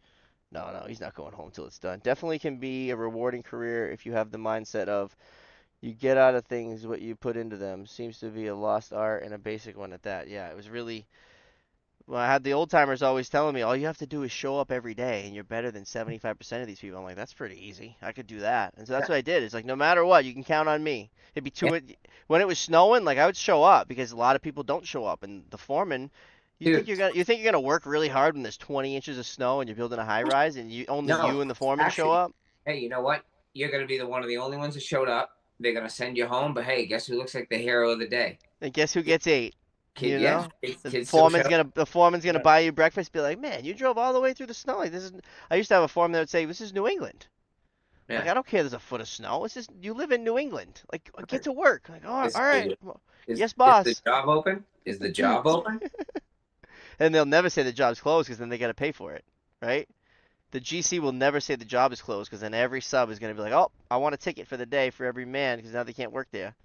No, no, he's not going home till it's done. Definitely can be a rewarding career if you have the mindset of you get out of things what you put into them. Seems to be a lost art and a basic one at that. Yeah, it was really Well, I had the old timers always telling me, all you have to do is show up every day, and you're better than 75% of these people. I'm like, that's pretty easy. I could do that. And so that's Yeah. what I did. It's like, no matter what, you can count on me. It'd be Yeah. when it was snowing, like I would show up because a lot of people don't show up, and the foreman. Dude, You think you're gonna work really hard when there's 20 inches of snow and you're building a high rise and only no, you and the foreman show actually, up? hey, you know what? You're gonna be one of the only ones that showed up. They're gonna send you home, but hey, guess who looks like the hero of the day? And guess who gets 8? Kid, You yeah, know, kids still show up. the foreman's gonna Yeah. buy you breakfast. Be like, man, you drove all the way through the snow. Like this is. I used to have a foreman that would say, this is New England. Like Yeah. I don't care. There's a foot of snow. It's just you live in New England. Like get Right. to work. Like all Is, right. is, Yes, is the boss. job open? Is the job open? And they'll never say the job's closed because then they got to pay for it, right? The GC will never say the job is closed because then every sub is gonna be like, oh, I want a ticket for the day for every man because now they can't work there.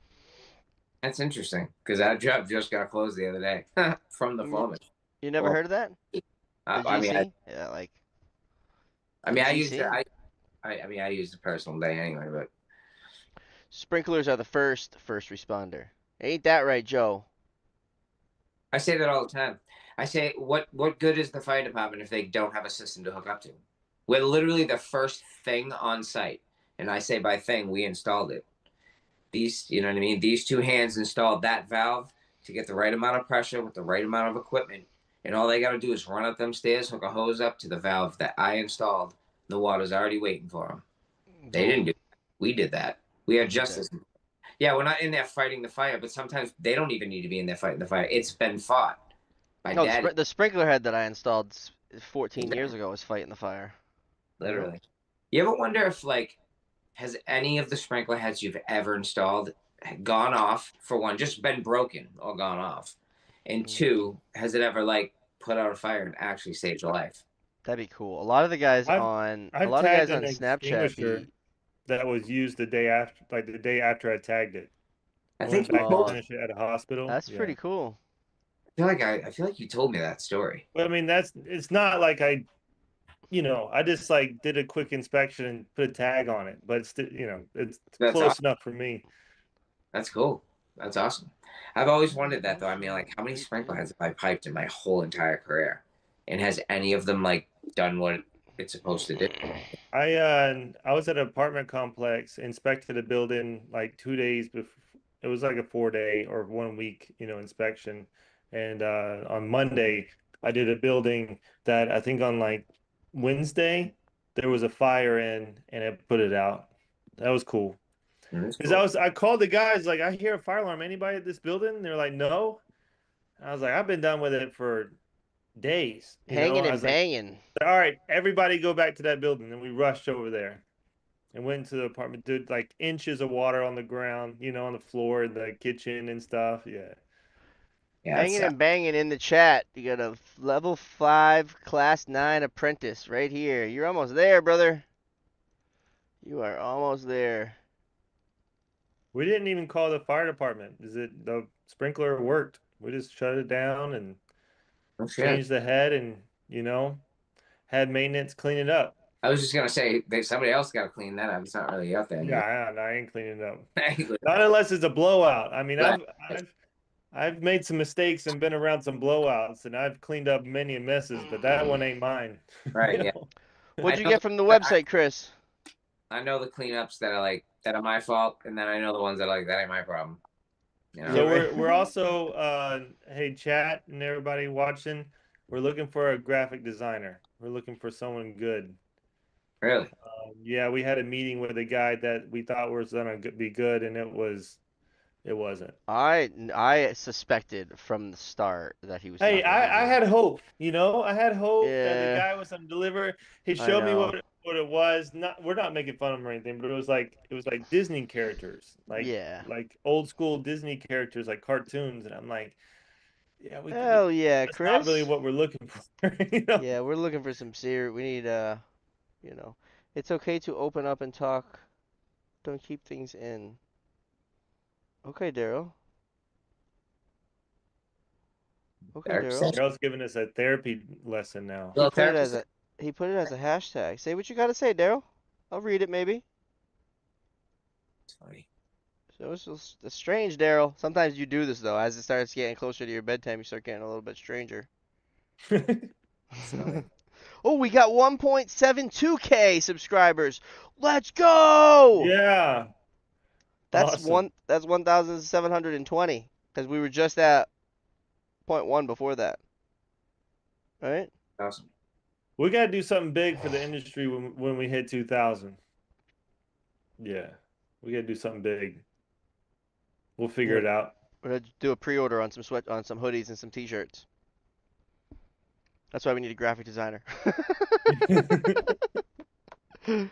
That's interesting because that job just got closed the other day from the foreman. You never Well, heard of that? The I mean, GC? Yeah, like I the mean, I used GC. it. I mean, I used a personal day anyway, but Sprinklers are the first responder. Ain't that right, Joe? I say that all the time. I say, what good is the fire department if they don't have a system to hook up to? We're literally the first thing on site, and I say by thing, we installed it. These, you know what I mean? These two hands installed that valve to get the right amount of pressure with the right amount of equipment, and all they got to do is run up them stairs, hook a hose up to the valve that I installed. The water's already waiting for them. They didn't do it. We did that. We had justice. Yeah, we're not in there fighting the fire, but sometimes they don't even need to be in there fighting the fire. It's been fought by No, daddy. the sprinkler head that I installed 14 years ago was fighting the fire. Literally. You ever wonder if, like, has any of the sprinkler heads you've ever installed gone off, for one, just been broken or gone off? And two, has it ever, like, put out a fire and actually saved your life? That'd be cool. A lot of the guys I've on tagged an Snapchat extinguisher that was used the day after, like the day after I tagged it. I I think went you back to told. finish it at a hospital. That's Yeah. pretty cool. I feel like you told me that story. But I mean, it's not like I just like did a quick inspection and put a tag on it, but it's it's That's close awesome. enough for me. That's cool. That's awesome. I've always wondered that though. I mean, like, how many sprinkler heads have I piped in my whole entire career, and has any of them like done what it's supposed to do? I was at an apartment complex, inspected a building like 2 days before. It was like a 4 day or 1 week, inspection. And on Monday, I did a building that I think on like Wednesday there was a fire in and it put it out. That was cool. Because Cool. I called the guys like, I hear a fire alarm. Anybody at this building? They're like, no. I was like, I've been done with it for days. Hanging I and was like, banging. all right, everybody go back to that building. And we rushed over there and went into the apartment. Did like inches of water on the ground, on the floor, the kitchen and stuff. Yeah. Yeah, Hanging and banging in the chat. You got a level 5 class 9 apprentice right here. You're almost there, brother. You are almost there. We didn't even call the fire department. The sprinkler worked? We just shut it down and changed the head and, had maintenance clean it up. I was just gonna say somebody else got to clean that up. It's not really out there. Yeah, I ain't cleaning it up. Not unless it's a blowout. I mean, I've made some mistakes and been around some blowouts, and I've cleaned up many messes, but that one ain't mine. Right. Yeah. What'd you get from the website, Chris? I know the cleanups that are my fault, and then I know the ones that are like that ain't my problem. So we're also hey, chat and everybody watching, we're looking for a graphic designer. We're looking for someone good. Really? Yeah, we had a meeting with a guy that we thought was gonna be good, and it wasn't. I suspected from the start that he was. Hey, I had hope. I had hope that the Yeah. guy was gonna deliver. He showed me what it was. We're not making fun of him or anything, but it was like Disney characters, like old school Disney characters, like cartoons, and I'm like, yeah, hell yeah, that's Chris. not really what we're looking for. Yeah, we're looking for some serious. We need it's okay to open up and talk. Don't keep things in. Okay, Daryl. Okay, Daryl. Daryl's giving us a therapy lesson now. He put it as a hashtag. Say what you gotta say, Daryl. I'll read it maybe. It's funny. So it's strange, Daryl. Sometimes you do this though. As it starts getting closer to your bedtime, you start getting a little bit stranger. Oh, we got 1.72K subscribers. Let's go! Yeah. That's Awesome. That's 1,720 because we were just at 0.1 before that, right? Awesome. We got to do something big for the industry when we hit 2,000. Yeah. We got to do something big. We'll figure it out. We're gonna do a pre-order on some hoodies and some t-shirts. That's why we need a graphic designer. I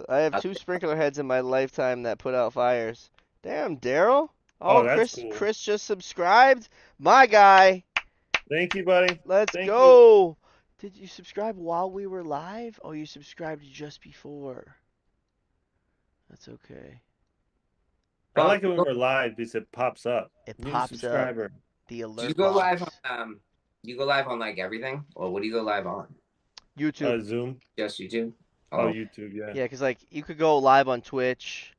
have 2 sprinkler heads in my lifetime that put out fires. Damn, Daryl. Oh, Oh, that's Chris, cool. Chris just subscribed. My guy. Thank you, buddy. Let's Thank go. Did you subscribe while we were live? Oh, you subscribed just before. That's okay. I like it when we're live because it pops up. It New pops up. subscriber. The alert Do you go live box. on you go live on like everything, or what do you go live on? YouTube. Zoom. Just YouTube. Oh, YouTube. Yeah. Yeah, because like you could go live on Twitch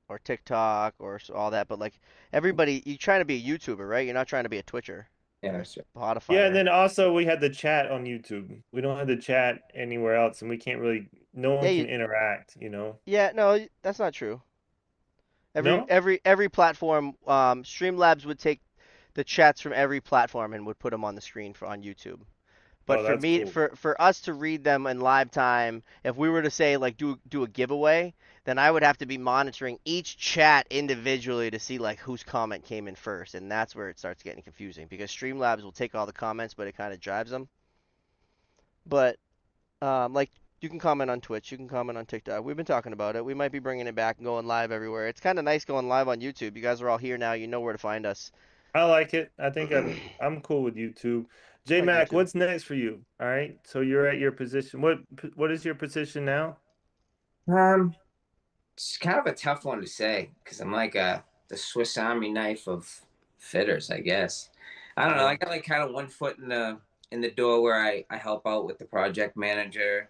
or TikTok or all that, but like everybody, you're trying to be a YouTuber, right? You're not trying to be a Twitcher Yeah, or a that's right. Spotify. Yeah, and then also we had the chat on YouTube. We don't have the chat anywhere else, and we can't really. No one can interact. Yeah, no, that's not true. No. Every platform, Streamlabs would take the chats from every platform and would put them on the screen on YouTube. But Oh, for that's me, cool. for us to read them in live time, if we were to say like do a giveaway, then I would have to be monitoring each chat individually to see like whose comment came in first, and that's where it starts getting confusing because Streamlabs will take all the comments, but it kind of drives them. But like you can comment on Twitch, you can comment on TikTok. We've been talking about it. We might be bringing it back and going live everywhere. It's kind of nice going live on YouTube. You guys are all here now. You know where to find us. I like it. I think I'm cool with YouTube. I like JayMac, YouTube. what's next for you? All right. So you're at your position. What is your position now? It's kind of a tough one to say because I'm like the Swiss Army knife of fitters, I guess. I don't know. I got like kind of one foot in the door where I help out with the project manager,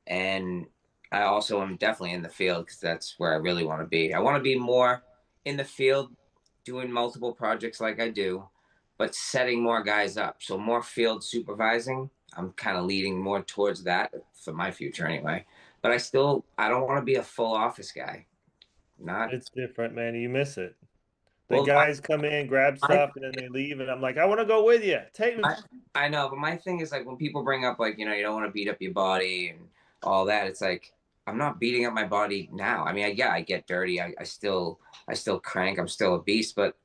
and I also am definitely in the field because that's where I really want to be. I want to be more in the field, doing multiple projects like I do, but setting more guys up. So more field supervising. I'm kind of leading more towards that for my future anyway. But I don't want to be a full office guy. Not. It's different, man. You miss it. The Well, guys come in, grab stuff, and then they leave, and I'm like, I want to go with you. Take me. I know, but my thing is like when people bring up like, you don't want to beat up your body and all that, it's like I'm not beating up my body now. I mean, I get dirty. I still crank. I'm still a beast, but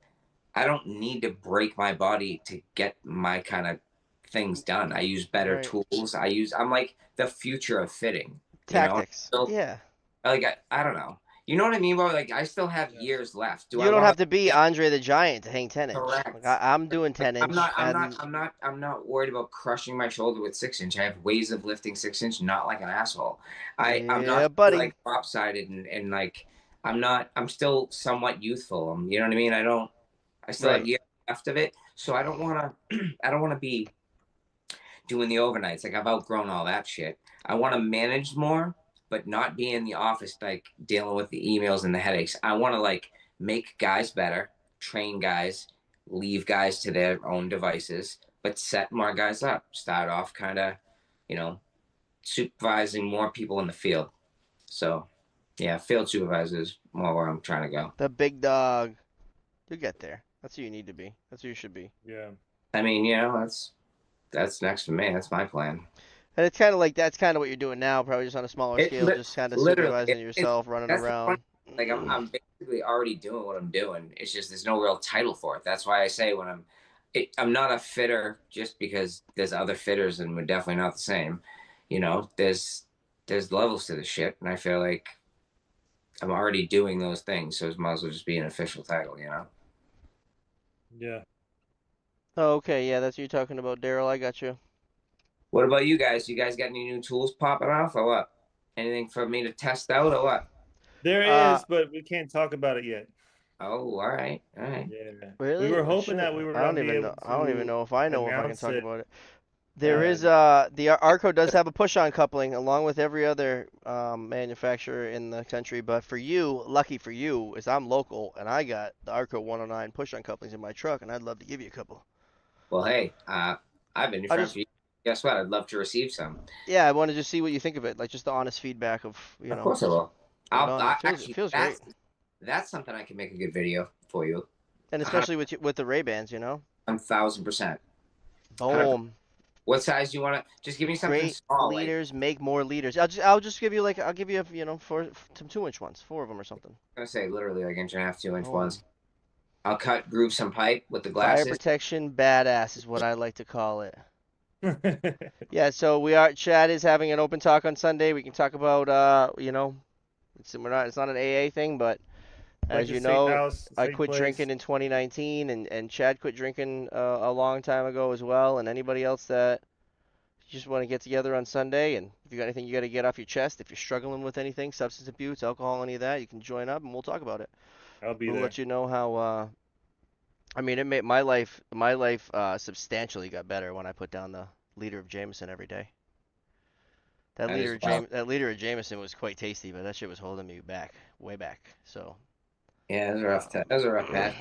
I don't need to break my body to get my kind of things done. I use better tools. I'm like the future of fitting. Tactics. Yeah. Like I don't know. You know what I mean, bro? Like I still have years left. You don't have to be Andre the Giant to hang 10-inch. Correct. Like I'm doing 10-inch. I'm not worried about crushing my shoulder with 6-inch. I have ways of lifting 6-inch, not like an asshole. I'm not buddy. like lopsided and like I'm still somewhat youthful. You know what I mean? I still have years left of it. So I don't wanna be doing the overnights. Like I've outgrown all that shit. I wanna manage more, but not be in the office like dealing with the emails and the headaches. I wanna like make guys better, train guys, leave guys to their own devices, but set more guys up. Start off kind of, supervising more people in the field. So, yeah, field supervisor is more where I'm trying to go. The big dog. You'll get there. That's who you need to be. That's who you should be. Yeah. I mean, that's next for me. That's my plan. And it's kind of like that's kind of what you're doing now, probably just on a smaller scale, just kind of supervising yourself, running around. Like I'm basically already doing what I'm doing. It's just there's no real title for it. That's why I say when I'm not a fitter just because there's other fitters and we're definitely not the same. There's levels to the shit, and I feel like I'm already doing those things, so it might as well just be an official title. Yeah. Oh, okay, yeah, that's what you're talking about, Daryl. I got you. What about you guys? You guys got any new tools popping off or what? Anything for me to test out or what? There is, but we can't talk about it yet. Oh, all right. Yeah. Really? We were hoping that we were going to be able to. I don't even know if I know if I can talk about it. There is the Arco does have a push-on coupling along with every other manufacturer in the country, but for you, lucky for you, is I'm local and I got the Arco 109 push-on couplings in my truck, and I'd love to give you a couple. Well, hey, I've been your friend for years. Guess what? I'd love to receive some. Yeah, I want to just see what you think of it, like just the honest feedback of, Of course I will. it feels great. That's something I can make a good video for you. And especially with the Ray-Bans, 1,000%. Boom. What size do you want to? Just give me something Great small. leaders make more leaders. I'll just give you I'll give you some 2-inch ones, 4 of them or something. I'm gonna say literally like 1.5 to 2-inch ones. I'll groove some pipe with the glasses. Fire protection badass is what I like to call it. Yeah, so Chad is having an open talk on Sunday. We can talk about it's not an AA thing, but as you know, I quit drinking in 2019, and Chad quit drinking a long time ago as well. And anybody else that you just want to get together on Sunday, and if you got anything you got to get off your chest, if you're struggling with anything, substance abuse, alcohol, any of that, you can join up and we'll talk about it. I'll be there. We'll let you know how. I mean, it made my life substantially got better when I put down the liter of Jameson every day. That liter of Jameson was quite tasty, but that shit was holding me back, way back. So. Yeah, it was a rough. That was a rough patch.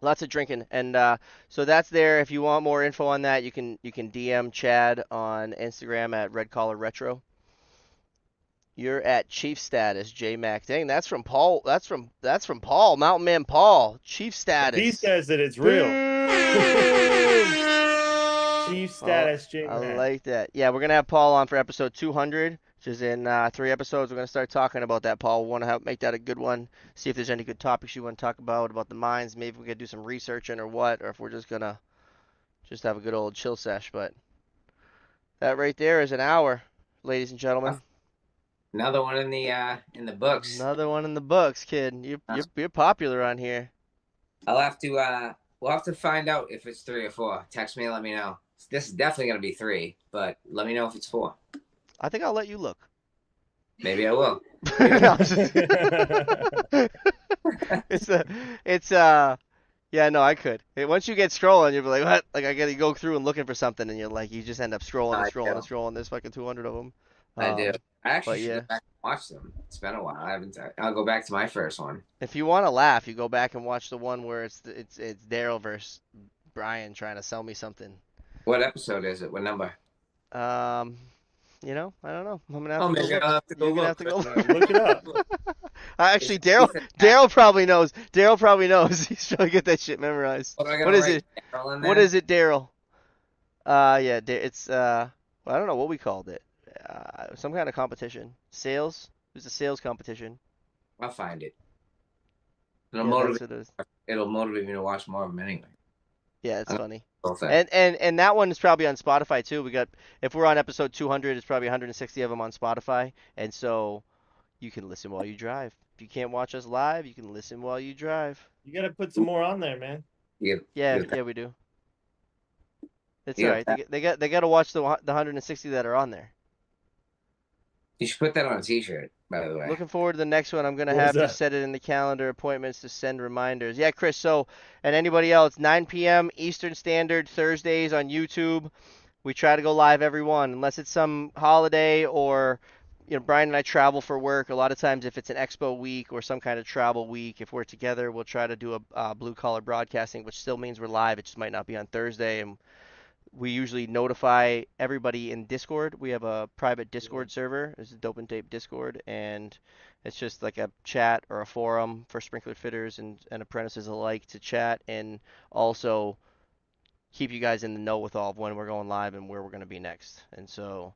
Lots of drinking, and so that's there. If you want more info on that, you can DM Chad on Instagram at Red Collar Retro. You're at Chief Status, JayMac. Dang, that's from Paul. That's from Paul, Mountain Man Paul. Chief Status. He says that it's real. Chief Status, JayMac. I like that. Yeah, we're gonna have Paul on for episode 200. Which is in 3 episodes. We're going to start talking about that, Paul. We want to make that a good one. See if there's any good topics you want to talk about the mines. Maybe we could do some researching or what, or if we're just going to have a good old chill sesh. But that right there is an hour, ladies and gentlemen. Another one in the books. Another one in the books, kid. You're popular on here. We'll have to find out if it's 3 or 4. Text me and let me know. This is definitely going to be 3, but let me know if it's 4. I think I'll let you look. Maybe I will. Yeah, no, I could. Once you get scrolling, you'll be like, what? Like, I gotta go through and looking for something, and you just end up scrolling. There's fucking 200 of them. I do. I actually should go back and watch them. It's been a while. I'll go back to my first one. If you want to laugh, you go back and watch the one where it's Daryl versus Brian trying to sell me something. What episode is it? What number? I don't know. I'm gonna have to go look. Look it up. Actually, Daryl probably knows. Daryl probably knows. He's trying to get that shit memorized. What is it? What is it, Daryl? Yeah, it's I don't know what we called it. Some kind of competition. Sales. It was a sales competition. I'll find it. It'll motivate me to watch more of them anyway. Yeah, it's funny. And that one is probably on Spotify too. If we're on episode 200, it's probably 160 of them on Spotify, and so you can listen while you drive. If you can't watch us live, you can listen while you drive. You gotta put some more on there, man. Yeah, we do. It's all right. They got to watch the 160 that are on there. You should put that on a T-shirt, by the way. Looking forward to the next one. I'm going to have to set it in the calendar, appointments to send reminders. Yeah, Chris, and anybody else, 9 p.m. Eastern Standard, Thursdays on YouTube. We try to go live every one, unless it's some holiday or, Brian and I travel for work. A lot of times if it's an expo week or some kind of travel week, if we're together, we'll try to do a blue-collar broadcasting, which still means we're live. It just might not be on Thursday, and we usually notify everybody in Discord. We have a private Discord server. It's a Dope and Tape Discord, and it's just like a chat or a forum for sprinkler fitters and apprentices alike to chat and also keep you guys in the know with all of when we're going live and where we're going to be next. And so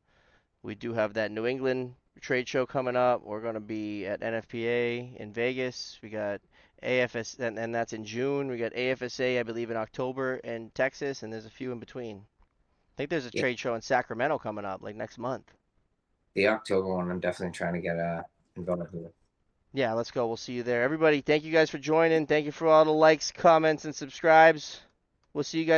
we do have that New England trade show coming up. We're going to be at NFPA in Vegas. We got AFS, and that's in June. We got AFSA, I believe, in October in Texas, and there's a few in between. I think there's a trade show in Sacramento coming up, like next month. The October one, I'm definitely trying to get involved with. Yeah, let's go. We'll see you there. Everybody, thank you guys for joining. Thank you for all the likes, comments, and subscribes. We'll see you guys